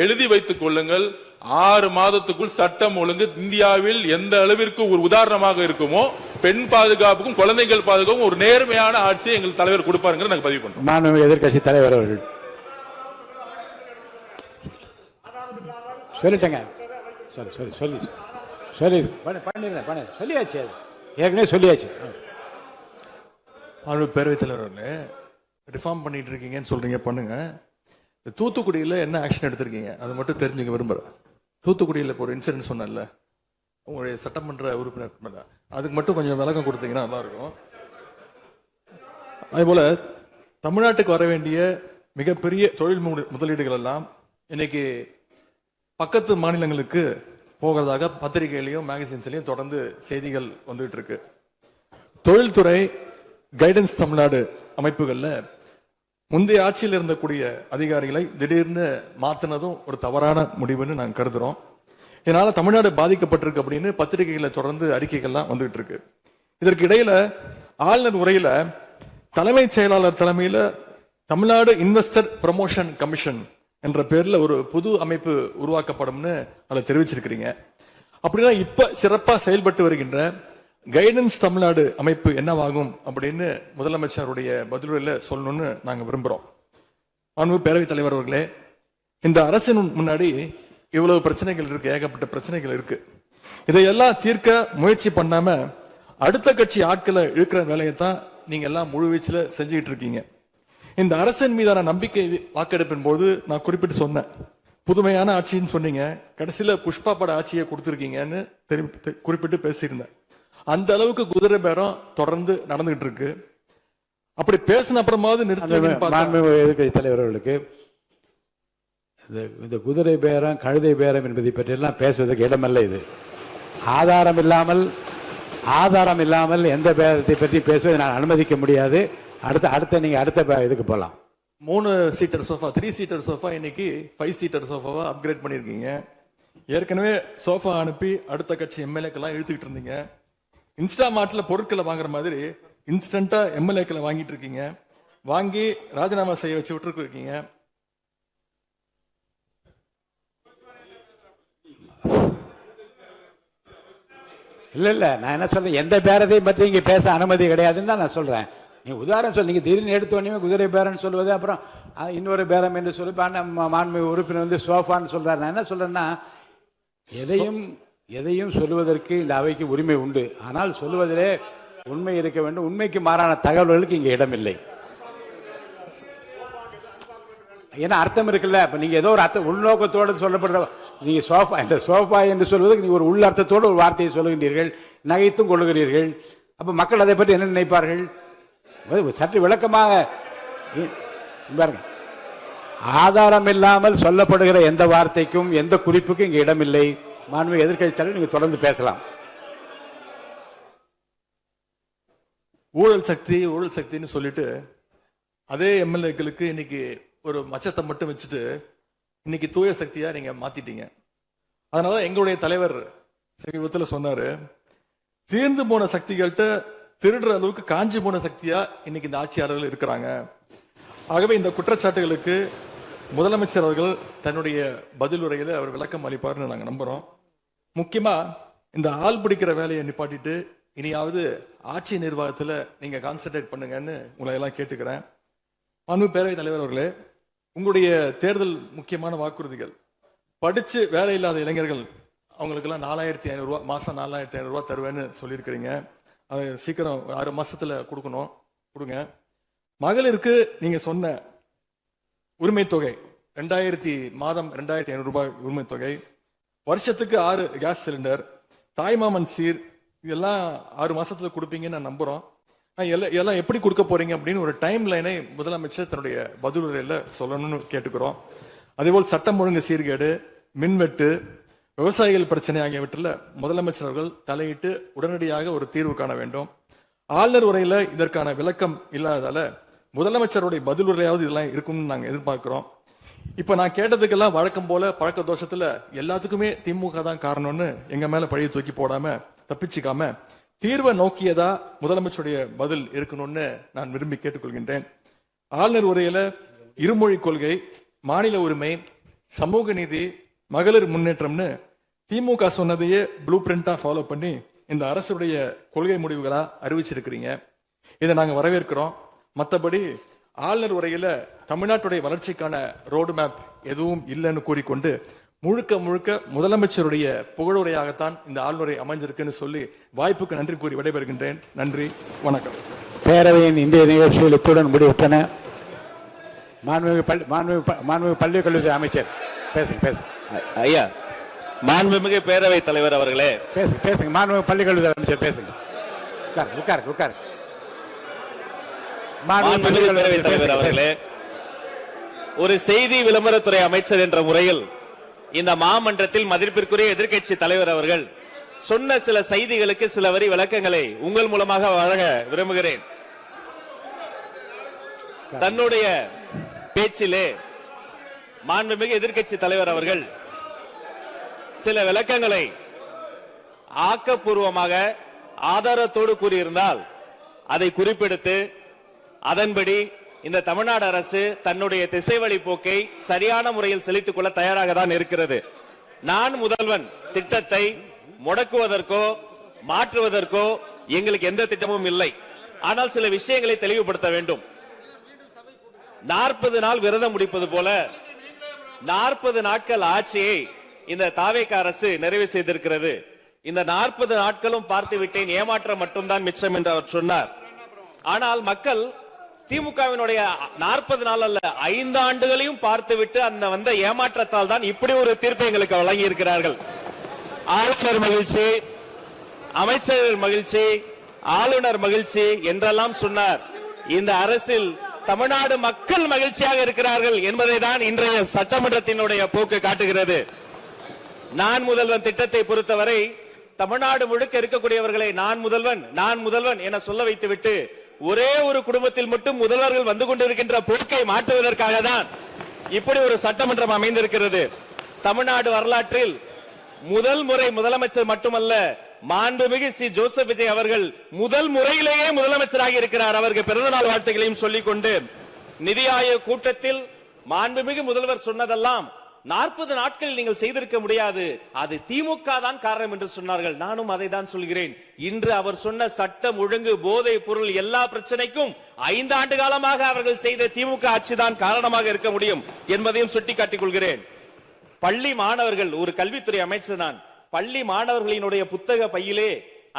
எழுதி வைத்துக் கொள்ளுங்கள். 6 மாதத்துக்குள் சட்டம் ஒழுங்கு இந்தியாவில் எந்த அளவிற்கு ஒரு உதாரணமாக இருக்குமோ, பெண் பாதுகாப்புக்கும் குழந்தைகள் பாதுகாப்புக்கும் ஒரு நேர்மையான ஆட்சியை எங்கள் தலைவர் கொடுப்பாருங்க நாங்கள் பதிவு பண்றோம். மாண்புமிகு எதிர்க்கட்சி தலைவர் அவர்கள் சொல்லிட்டேங்க. சொல்லியாச்சு, ஏற்கனவே சொல்லியாச்சு. பேரவைத் தலைவர்களே, ரிஃபார்ம் பண்ணிட்டு இருக்கீங்கன்னு சொல்றீங்க, பண்ணுங்க. தூத்துக்குடியில் என்ன ஆக்ஷன் எடுத்திருக்கீங்க அது மட்டும் தெரிஞ்சுக்க விரும்புகிறேன். தூத்துக்குடியில் இப்போ ஒரு இன்சிடென்ட் சொன்னல, உங்களுடைய சட்டமன்ற உறுப்பினர், அதுக்கு மட்டும் கொஞ்சம் விளக்கம் கொடுத்தீங்கன்னா நல்லா இருக்கும். அதேபோல தமிழ்நாட்டுக்கு வர வேண்டிய மிகப்பெரிய தொழில் முதலீடுகள் எல்லாம் இன்னைக்கு பக்கத்து மாநிலங்களுக்கு போகிறதாக பத்திரிகையிலையும் மேகசின்ஸ்லையும் தொடர்ந்து செய்திகள் வந்துட்டு இருக்கு. தொழில்துறை கைடன்ஸ் தமிழ்நாடு அமைப்புகள்ல முந்தைய ஆட்சியில் இருந்தக்கூடிய அதிகாரிகளை திடீர்னு மாத்தினதும் ஒரு தவறான முடிவுன்னு நாங்கள் கருதுறோம். இதனால தமிழ்நாடு பாதிக்கப்பட்டிருக்கு அப்படின்னு பத்திரிகைகளை தொடர்ந்து அறிக்கைகள்லாம் வந்துகிட்டு இருக்கு. இதற்கு இடையில ஆளுநர் உரையில தலைமைச் செயலாளர் தலைமையில தமிழ்நாடு இன்வெஸ்டர் ப்ரமோஷன் கமிஷன் என்ற பேர்ல ஒரு புது அமைப்பு உருவாக்கப்படும்னு அதை தெரிவிச்சிருக்கிறீங்க. அப்படின்னா இப்ப சிறப்பா செயல்பட்டு வருகின்ற கைடன்ஸ் தமிழ்நாடு அமைப்பு என்னவாகும் அப்படின்னு முதலமைச்சருடைய பதிலுரையில சொல்லணும்னு நாங்க விரும்புறோம். மாண்பு பேரவைத் தலைவர் அவர்களே, இந்த அரசின் முன்னாடி இவ்வளவு பிரச்சனைகள் இருக்கு, ஏகப்பட்ட பிரச்சனைகள் இருக்கு. இதையெல்லாம் தீர்க்க முயற்சி பண்ணாம அடுத்த கட்சி ஆட்களை இழுக்கிற வேலையை தான் நீங்க எல்லாம் முழுவீச்சில் செஞ்சுக்கிட்டு இருக்கீங்க. இந்த அரசின் மீதான நம்பிக்கை வாக்கெடுப்பின் போது நான் குறிப்பிட்டு சொன்னேன், புதுமையான ஆட்சின்னு சொன்னீங்க, கடைசியில புஷ்பா பட ஆட்சியை கொடுத்துருக்கீங்கன்னு குறிப்பிட்டு பேசியிருந்தேன். அந்த அளவுக்கு குதிரை பேரம் தொடர்ந்து நடந்துகிட்டு இருக்கு. அப்படி பேசின அப்புறமாவது மாண்புமிகு எதிர்க்கட்சி தலைவர்களுக்கு இந்த குதிரை பேரம் கழுதை பேரம் என்பதை பற்றியெல்லாம் பேசுவதற்கு இடமல்ல. இது ஆதாரம் இல்லாமல் எந்த பேரத்தை பற்றி பேசுவதை நான் அனுமதிக்க முடியாது. நீங்க அடுத்த இதுக்கு போகலாம். 3 சீட்டர் சோஃபா 3 சீட்டர் சோஃபா இன்னைக்கு 5 சீட்டர் சோஃபாவா அப்கிரேட் பண்ணிருக்கீங்க. ஏற்கனவே சோஃபா அனுப்பி அடுத்த கட்சி எம்எல்ஏக்கெல்லாம் இழுத்துக்கிட்டு இருந்தீங்க. இன்ஸ்டா மார்ட்ல பொருட்களை வாங்குற மாதிரி இன்ஸ்டன்டா எம்எல்ஏக்களை வாங்கிட்டு இருக்கீங்க. வாங்கி ராஜினாமா செய்ய வச்சு விட்டு இருக்கீங்க. இல்ல நான் என்ன சொல்றேன், எந்த பேரத்தையும் பற்றி இங்க பேச அனுமதி கிடையாதுன்னு தான் நான் சொல்றேன். நீங்க உதாரணம் சொல்லி நீங்க திடீர்னு எடுத்தோடனே குதிரை பேரன்னு சொல்லுவது, அப்புறம் இன்னொரு பேரம் என்று சொல்லி மாண்புமிகு உறுப்பினர் வந்து சோஃபான்னு சொல்றாரு. நான் என்ன சொல்றேன்னா, எதையும் சொல்லுவதற்கு இந்த அவைக்கு உரிமை உண்டு. ஆனால் சொல்லுவதிலே உண்மை இருக்க வேண்டும். உண்மைக்கு மாறான தகவல்களுக்கு இங்க இடமில்லை. ஏன்னா அர்த்தம் இருக்குல்ல. இப்ப நீங்க ஏதோ ஒரு அர்த்தம் உள்நோக்கத்தோடு சொல்லப்படுற நீங்க சோஃபா என்று சொல்வதற்கு நீங்க ஒரு உள் அர்த்தத்தோடு ஒரு வார்த்தையை சொல்லுகின்றீர்கள், நகைத்தும் கொள்ளுகிறீர்கள். அப்ப மக்கள் அதை பற்றி என்ன நினைப்பார்கள்? சற்று விளக்கமாக பாருங்க. ஆதாரம் இல்லாமல் சொல்லப்படுகிற எந்த வார்த்தைக்கும் எந்த குறிப்புக்கும் இங்க இடமில்லை. மாண்புமிகு எதிர்க்கட்சி தலைவர், நீங்க தொடர்ந்து பேசலாம். ஊழல் சக்தின்னு சொல்லிட்டு அதே எம்எல்ஏக்களுக்கு இன்னைக்கு ஒரு மச்சத்தை மட்டும் வச்சுட்டு இன்னைக்கு தூய சக்தியா நீங்க மாத்திட்டீங்க. அதனால எங்களுடைய தலைவர் சமீபத்தில் சொன்னாரு, தீர்ந்து போன சக்திகள்கிட்ட திருடுற அளவுக்கு காஞ்சி போன சக்தியா இன்னைக்கு இந்த ஆட்சியாளர்கள் இருக்கிறாங்க. ஆகவே இந்த குற்றச்சாட்டுகளுக்கு முதலமைச்சர் அவர்கள் தன்னுடைய பதில் உரையில அவர் விளக்கம் அளிப்பார்னு நாங்க நம்புறோம். முக்கியமா இந்த ஆள் பிடிக்கிற வேலையை நிப்பாட்டிட்டு இனியாவது ஆட்சி நிர்வாகத்துல நீங்க கான்சென்ட்ரேட் பண்ணுங்கன்னு உங்களை எல்லாம் கேட்டுக்கிறேன். மாண்புமிகு பேரவைத் தலைவர் அவர்களே, உங்களுடைய தேர்தல் முக்கியமான வாக்குறுதிகள், படிச்சு வேலை இல்லாத இளைஞர்கள் அவங்களுக்கெல்லாம் 4500 ரூபாய் மாசம் 4500 ரூபாய் தருவேன்னு சொல்லியிருக்கிறீங்க. அது சீக்கிரம் 6 மாசத்துல கொடுங்க. மகளிருக்கு நீங்க சொன்ன உரிமை தொகை 2500 ரூபாய் உரிமை தொகை, வருஷத்துக்கு 6 கேஸ் சிலிண்டர், தாய்மாமன் சீர், இதெல்லாம் 6 மாசத்துல கொடுப்பீங்கன்னு நான் நம்புறோம். எல்லாம் எப்படி கொடுக்க போறீங்க அப்படின்னு ஒரு டைம் லைனை முதலமைச்சர் தன்னுடைய பதிலுரையில சொல்லணும்னு கேட்டுக்கிறோம். அதேபோல் சட்டம் ஒழுங்கு சீர்கேடு, மின்வெட்டு, விவசாயிகள் பிரச்சனை ஆகியவற்றில் முதலமைச்சர் அவர்கள் தலையிட்டு உடனடியாக ஒரு தீர்வு காண வேண்டும். ஆளுநர் உரையில இதற்கான விளக்கம் இல்லாததால முதலமைச்சருடைய பதில் உரையாவது இதெல்லாம் இருக்கும்னு நாங்க எதிர்பார்க்கிறோம். இப்ப நான் கேட்டதுக்கெல்லாம் வழக்கம் போல பழக்க தோஷத்துல எல்லாத்துக்குமே திமுக தான் காரணம்னு எங்க மேல பழிய தூக்கி போடாம தப்பிச்சுக்காம தீர்வை நோக்கியதா முதலமைச்சருடைய பதில் இருக்கணும்னு நான் விரும்பி கேட்டுக்கொள்கின்றேன். ஆளுநர் உரையில இருமொழி கொள்கை, மாநில உரிமை, சமூக நீதி, மகளிர் முன்னேற்றம்னு திமுக சொன்னதையே ப்ளூ பிரிண்டா ஃபாலோ பண்ணி இந்த அரசுடைய கொள்கை முடிவுகளா அறிவிச்சிருக்கிறீங்க. இதை நாங்க வரவேற்கிறோம். மற்றபடி ஆளுநர் உரையில தமிழ்நாட்டுடைய வளர்ச்சிக்கான ரோடு மேப் எதுவும் இல்லைன்னு கூறிக்கொண்டு முழுக்க முதலமைச்சருடைய புகழுரையாகத்தான் இந்த ஆளுநரை அமைஞ்சிருக்குன்னு சொல்லி வாய்ப்புக்கு நன்றி கூறி விடைபெறுகின்றேன். நன்றி, வணக்கம். பேரவையின் இந்திய நிகழ்ச்சிகள் இத்துடன் முடிவுற்றன. மாண்புமிகு பள்ளி கல்வித்துறை அமைச்சர் பேசுங்க. ஐயா, மாண்புமிகு பேரவைத் தலைவர் அவர்களே, பேசுங்க. மாண்புமிகு பள்ளி கல்வித்துறை அமைச்சர் பேசுங்க. உட்கார். மாண்புமிகு பேரவைத் தலைவர் அவர்களே, ஒரு செய்தி விளம்பரத்துறை அமைச்சர் என்ற முறையில் இந்த மாமன்றத்தில் மதிப்பிற்குரிய எதிர்க்கட்சி தலைவர் அவர்கள் சொன்ன சில செய்திகளுக்கு சில வரி விளக்கங்களை உங்கள் மூலமாக வழங்க விரும்புகிறேன். தன்னுடைய பேச்சிலே மாண்புமிகு எதிர்க்கட்சி தலைவர் அவர்கள் சில விளக்கங்களை ஆக்கப்பூர்வமாக ஆதாரத்தோடு கூறியிருந்தால் அதை குறிப்பெடுத்து அதன்படி இந்த தமிழ்நாடு அரசு தன்னுடைய திசைவழி போக்கை சரியான முறையில் செலுத்திக் கொள்ள தயாராக தான் இருக்கிறது. நான் முதல்வன் திட்டத்தை முடக்குவதற்கோ மாற்றுவதற்கோ எங்களுக்கு எந்த திட்டமும் இல்லை. ஆனால் சில விஷயங்களை தெளிவுபடுத்த வேண்டும். 40 நாள் விரதம் முடிப்பது போல 40 நாட்கள் ஆட்சியை இந்த தாவேக அரசு நிறைவு செய்திருக்கிறது. இந்த 40 நாட்களும் பார்த்து விட்டேன், ஏமாற்றம் மட்டும்தான் மிச்சம் என்று அவர் சொன்னார். ஆனால் மக்கள் திமுகவினுடைய 40 நாள் அல்ல 5 ஆண்டுகளையும் பார்த்துவிட்டு அந்த வந்த ஏமாற்றத்தால் தான் இப்படி ஒரு தீர்ப்பை எங்களுக்கு வழங்கி இருக்கிறார்கள். ஆளுநர் மகிழ்ச்சி, அமைச்சர்கள் மகிழ்ச்சி, ஆளுநர் மகிழ்ச்சி என்றெல்லாம் சொன்னார். இந்த அரசில் தமிழ்நாடு மக்கள் மகிழ்ச்சியாக இருக்கிறார்கள் என்பதை தான் இன்றைய சட்டமன்றத்தினுடைய போக்கு காட்டுகிறது. நான் முதல்வன் திட்டத்தை பொறுத்தவரை தமிழ்நாடு முழுக்க இருக்கக்கூடியவர்களை நான் முதல்வன் என சொல்ல வைத்துவிட்டு ஒரே ஒரு குடும்பத்தில் மட்டும் முதல்வர்கள் வந்து கொண்டிருக்கின்ற போக்கை மாற்றுவதற்காக தான் இப்படி ஒரு சட்டமன்றம் அமைந்திருக்கிறது. தமிழ்நாடு வரலாற்றில் முதல் முறை முதலமைச்சர் மட்டுமல்ல, மாண்புமிகு சி ஜோசப் விஜய் அவர்கள் முதல் முறையிலேயே முதலமைச்சராக இருக்கிறார். அவருக்கு பிறந்தநாள் வாழ்த்துக்களையும் சொல்லிக் கொண்டு, நிதி ஆயோக் கூட்டத்தில் மாண்புமிகு முதல்வர் சொன்னதெல்லாம் 40 நாட்களில் நீங்கள் செய்திருக்க முடியாது, அது திமுக தான் காரணம் என்று சொன்னார்கள். நானும் அதை தான் சொல்கிறேன். இன்று அவர் சொன்ன சட்டம் ஒழுங்கு, போதை பொருள் எல்லா பிரச்சனைக்கும் 5 ஆண்டு காலமாக அவர்கள் செய்த திமுக ஆட்சிதான் காரணமாக இருக்க முடியும் என்பதையும் சுட்டிக்காட்டிக் கொள்கிறேன். பள்ளி மாணவர்கள், ஒரு கல்வித்துறை அமைச்சர் நான், பள்ளி மாணவர்களினுடைய புத்தக பையிலே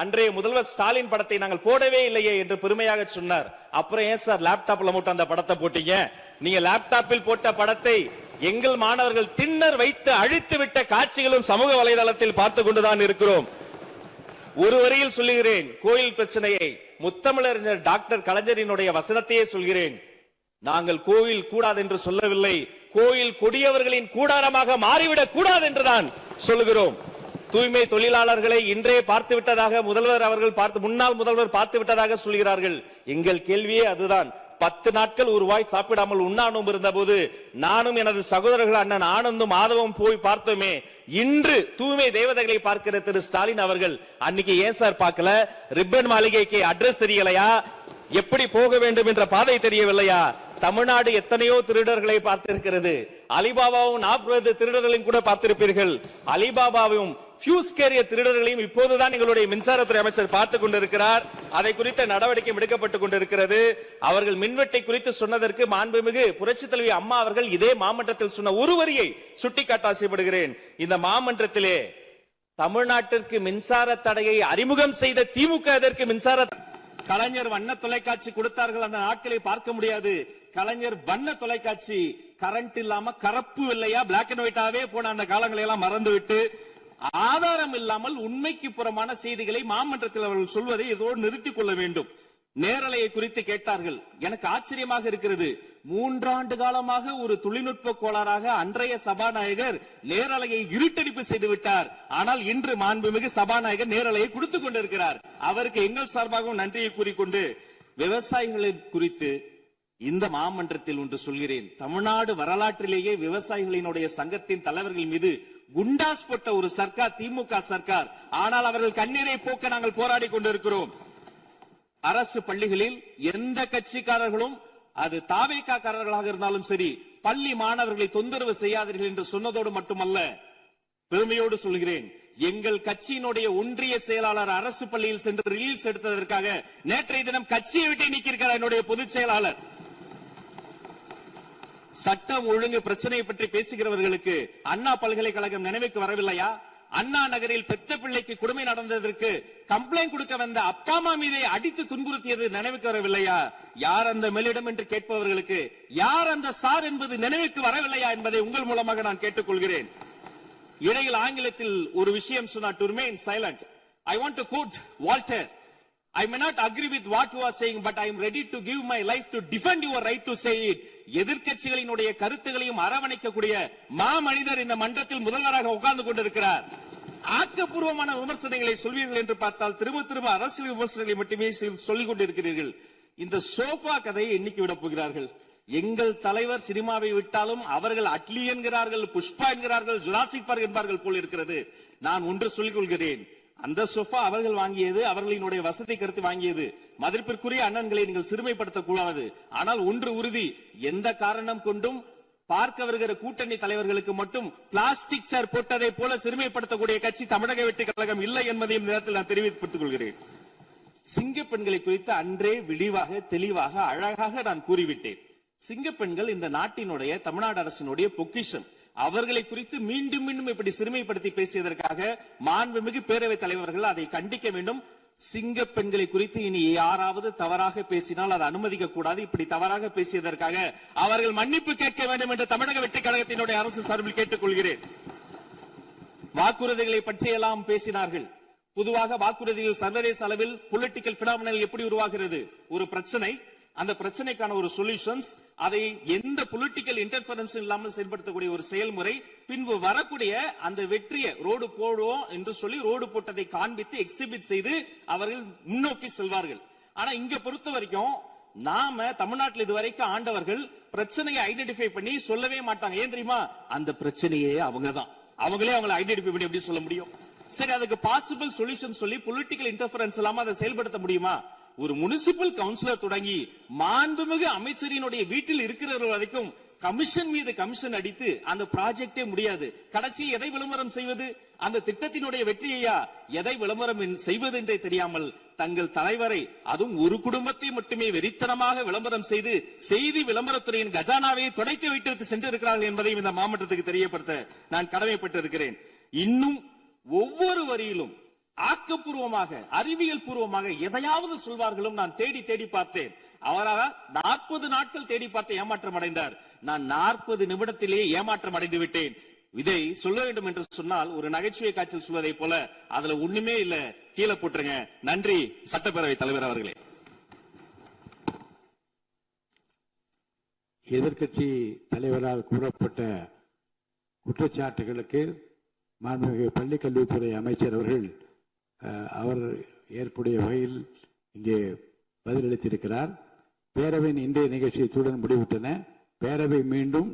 அன்றைய முதல்வர் ஸ்டாலின் படத்தை நாங்கள் போடவே இல்லையே என்று பெருமையாக சொன்னார். அப்புறம் ஏன் சார் லேப்டாப்ல மட்டும் அந்த படத்தை போட்டீங்க? நீங்க லேப்டாப்பில் போட்ட படத்தை எங்கள் மாணவர்கள் திண்ணர் வைத்து அழித்து விட்ட காட்சிகளும் சமூக வலைதளத்தில் பார்த்து கொண்டுதான் இருக்கிறோம். ஒரு வரியில் சொல்லுகிறேன், கோயில் பிரச்சனையை முத்தமிழறிஞர் டாக்டர் கலைஞரினுடைய வசனத்தையே சொல்கிறேன். நாங்கள் கோயில் கூடாது என்று சொல்லவில்லை, கோயில் கொடியவர்களின் கூடாரமாக மாறிவிடக் கூடாது என்றுதான் சொல்லுகிறோம். தூய்மை தொழிலாளர்களை இன்றே பார்த்து விட்டதாக முன்னாள் முதல்வர் பார்த்து விட்டதாக சொல்கிறார்கள். எங்கள் கேள்வியே அதுதான். 10 நாட்கள் ஒரு வாய் சாப்பிடாமல் உண்ணானும் இருந்த போது நானும் எனது சகோதரர்கள் அண்ணன் ஆனந்தும் மாதவம் போய் பார்த்தோமே. இன்று தூய்மை தேவதைகளை பார்க்கிற திரு ஸ்டாலின் அவர்கள் அன்னைக்கு ஏன் சார் பார்க்கல? ரிப்பன் மாளிகைக்கு அட்ரஸ் தெரியலையா? எப்படி போக வேண்டும் என்ற பாதை தெரியவில்லையா? தமிழ்நாடு எத்தனையோ திருடர்களை பார்த்திருக்கிறது. அலிபாபாவும் 40 திருடர்களையும் கூட பார்த்திருப்பீர்கள். அலிபாபாவும் ஃபியூஸ் கேரியர் திருடர்களையும் இப்போதுதான் எங்களுடைய மின்சாரத்துறை அமைச்சர் பார்த்துக் கொண்டிருக்கிறார். அதை குறித்த நடவடிக்கை எடுக்கப்பட்டுக் கொண்டிருக்கிறது. அவர்கள் மின்வெட்டை குறித்து சொன்னதற்கு மாண்புமிகு புரட்சித் தலைவி அம்மா அவர்கள் இதே மாமன்றத்தில் சொன்ன ஒரு வரியை சுட்டிக்காட்ட ஆசைப்படுகிறேன். இந்த மாமன்றத்திலே தமிழ்நாட்டிற்கு மின்சார தடையை அறிமுகம் செய்த திமுக எதற்கு மின்சார கலைஞர் வண்ண தொலைக்காட்சி கொடுத்தார்கள், அந்த நாட்களை பார்க்க முடியாது. கலைஞர் வண்ண தொலைக்காட்சி கரண்ட் இல்லாம கரப்பு இல்லையா பிளாக் அண்ட் ஒயிட்டாவே போன அந்த காலங்களை எல்லாம் மறந்துவிட்டு ஆதாரம் இல்லாமல் உண்மைக்கு புறமான செய்திகளை மாமன்றத்தில் அவர்கள் சொல்வதை இதோடு நிறுத்திக் கொள்ள வேண்டும். நேரலையை குறித்து கேட்டார்கள். எனக்கு ஆச்சரியமாக இருக்கிறது. 3 ஆண்டு காலமாக ஒரு தொழில்நுட்ப கோளாறாக அன்றைய சபாநாயகர் நேரலையை இருட்டடிப்பு செய்து விட்டார். ஆனால் இன்று மாண்புமிகு சபாநாயகர் நேரலையை கொடுத்துக் கொண்டிருக்கிறார். அவருக்கு எங்கள் சார்பாகவும் நன்றியை கூறிக்கொண்டு, விவசாயிகளை குறித்து இந்த மாமன்றத்தில் ஒன்று சொல்கிறேன். தமிழ்நாடு வரலாற்றிலேயே விவசாயிகளினுடைய சங்கத்தின் தலைவர்கள் மீது குண்டாஸ் போட்ட ஒரு சர்க்கார் திமுக சர்க்கார். ஆனால் அவர்கள் கண்ணீரை போக்க நாங்கள் போராடி கொண்டிருக்கிறோம். அரசு பள்ளிகளில் எந்த கட்சிக்காரர்களும், அது தாவேக்காரர்களாக இருந்தாலும் சரி, பள்ளி மாணவர்களை தொந்தரவு செய்யாதீர்கள் என்று சொன்னதோடு மட்டுமல்ல, பெருமையோடு சொல்கிறேன், எங்கள் கட்சியினுடைய ஒன்றிய செயலாளர் அரசு பள்ளியில் சென்று ரீல்ஸ் எடுத்ததற்காக நேற்றைய தினம் கட்சியை விட்டு நீக்கியிருக்கிறார் என்னுடைய பொதுச் செயலாளர். சட்டம் ஒழுங்கு பிரச்சனையை பற்றி பேசுகிறவர்களுக்கு அண்ணா பல்கலைக்கழகம் நினைவுக்கு வரவில்லையா? அண்ணா நகரில் பெத்த பிள்ளைக்கு கொடுமை நடந்ததற்கு கம்ப்ளைண்ட் கொடுக்க வந்த அப்பா அம்மா மீதை அடித்து துன்புறுத்தியது நினைவுக்கு வரவில்லையா? யார் அந்த மேலிடம் என்று கேட்பவர்களுக்கு யார் அந்த சார் என்பது நினைவுக்கு வரவில்லையா என்பதை உங்கள் மூலமாக நான் கேட்டுக்கொள்கிறேன். இடையில் ஆங்கிலத்தில் ஒரு விஷயம் சொன்னார், to remain silent. I want to quote Walter. I may not agree with what you are saying, but I am ready to give my life to defend your right to say it. எதிர்க்கட்சிகளினுடைய கருத்துகளையும் அரவணைக்கக்கூடிய மாமனிதர் இந்த மன்றத்தில் முதல்வராக உட்கார்ந்து கொண்டிருக்கிறார். ஆக்கப்பூர்வமான விமர்சனங்களை சொல்வீர்கள் என்று பார்த்தால் திரும்ப அரசியல் விமர்சனங்களை மட்டுமே சொல்லிக் கொண்டிருக்கிறீர்கள். இந்த சோஃபா கதையை எண்ணிக்கை விட போகிறார்கள். எங்கள் தலைவர் சினிமாவை விட்டாலும் அவர்கள் அட்லி என்கிறார்கள், புஷ்பா என்கிறார்கள், ஜுராசிக் பார்க் என்பார்கள் போல் இருக்கிறது. நான் ஒன்று சொல்லிக் கொள்கிறேன், அந்த சோஃபா அவர்கள் வாங்கியது, அவர்களினுடைய வசதி கருத்து வாங்கியது. மதிப்பிற்குரிய அண்ணன்களை நீங்கள் சிறுமைப்படுத்தக் கூடாது. ஆனால் ஒன்று உறுதி, எந்த காரணம் கொண்டும் பார்க்க வருகிற கூட்டணி தலைவர்களுக்கு மட்டும் பிளாஸ்டிக் சேர் போட்டதை போல சிறுமைப்படுத்தக்கூடிய கட்சி தமிழக வெற்றிக் கழகம் இல்லை என்பதையும் நேரத்தில் நான் தெரிவித்துக் கொள்கிறேன். சிங்க பெண்களை குறித்து அன்றே விரிவாக தெளிவாக அழகாக நான் கூறிவிட்டேன். சிங்க பெண்கள் இந்த நாட்டினுடைய தமிழ்நாடு அரசினுடைய பொக்கிஷம். அவர்களை குறித்து மீண்டும் இப்படி சிறுமைப்படுத்தி பேசியதற்காக மாண்புமிகு பேரவைத் தலைவர்கள் அதை கண்டிக்க வேண்டும். சிங்க பெண்களை குறித்து இனி யாராவது தவறாக பேசினால் அதை அனுமதிக்க கூடாது. இப்படி தவறாக பேசியதற்காக அவர்கள் மன்னிப்பு கேட்க வேண்டும் என்று தமிழக வெற்றி கழகத்தினுடைய அரசு சார்பில் கேட்டுக்கொள்கிறேன். வாக்குறுதிகளை பற்றியெல்லாம் பேசினார்கள். பொதுவாக வாக்குறுதிகள் சர்வதேச அளவில் பொலிட்டிக்கல் பினாமினல் எப்படி உருவாகிறது? ஒரு பிரச்சனை, அந்த பிரச்சனைக்கான ஒரு சொல்யூஷன்ஸ், அதை எந்த பொலிட்டிக்கல் இன்டர்ஃபரன்ஸ் இல்லாமல் செயல்படுத்தக்கூடிய ஒரு செயல்முறை, பின்பு வரக்கூடிய அந்த வெற்றியை ரோடு போடுவோம் என்று சொல்லி ரோடு போட்டதை காண்பித்து எக்ஸிபிட் செய்து அவர்கள் முன்னோக்கி செல்வார்கள். ஆனா இங்க பொறுத்த வரைக்கும் நாம தமிழ்நாட்டில் இதுவரைக்கும் ஆண்டவர்கள் பிரச்சனையை ஐடென்டிஃபை பண்ணி சொல்லவே மாட்டாங்க. ஏன் தெரியுமா? அந்த பிரச்சனையே அவங்கதான், அவங்களே அவங்களை ஐடென்டிஃபை பண்ணி எப்படி சொல்ல முடியும்? சரி, அதுக்கு பாசிபிள் சொல்யூஷன் சொல்லி பொலிட்டிக்கல் இன்டர்ஃபரன்ஸ் இல்லாம அதை செயல்படுத்த முடியுமா? ஒரு முனிசிபல் கவுன்சிலர் தொடங்கி மாண்புமிகு அமைச்சரினுடைய வீட்டில் இருக்கிறவர்கள் வரைக்கும் கமிஷன் மீது கமிஷன் அடித்து அந்த ப்ராஜெக்டே முடியாது. கடைசியில் எதை விளம்பரம் செய்வது? அந்த திட்டத்தினுடைய வெற்றியையா எதை விளம்பரம் செய்வது என்றே தெரியாமல் தங்கள் தலைவரை, அதுவும் ஒரு குடும்பத்தை மட்டுமே வெறித்தனமாக விளம்பரம் செய்து செய்தி விளம்பரத்துறையின் கஜானாவை துடைத்து வைத்து சென்றிருக்கிறார்கள் என்பதையும் இந்த மாவட்டத்துக்கு தெரியப்படுத்த நான் கடமைப்பட்டிருக்கிறேன். இன்னும் ஒவ்வொரு வரியிலும் ஆக்கப்பூர்வமாக, அறிவியல் பூர்வமாக எதையாவது சொல்வார்களும் நான் தேடி தேடி பார்த்தேன். அவராக 40 நாட்கள் தேடி பார்த்து ஏமாற்றம் அடைந்தார். நான் 40 நிமிடத்திலேயே ஏமாற்றம் அடைந்து விட்டேன். இதை சொல்ல வேண்டும் என்று சொன்னால் ஒரு நகைச்சுவை காட்சியில் சொல்வதை போல அதுல ஒண்ணுமே இல்ல, கீழே போட்டுருங்க. நன்றி சட்டப்பேரவை தலைவர் அவர்களே. எதிர்க்கட்சி தலைவரால் கூறப்பட்ட குற்றச்சாட்டுகளுக்கு மாண்புமிகு பள்ளி கல்வித்துறை அமைச்சர் அவர்கள் அவர் ஏற்புடைய வகையில் இங்கே பதிலளித்திருக்கிறார். பேரவையின் இன்றைய நிகழ்ச்சி இத்துடன் முடிவுற்றன. பேரவை மீண்டும்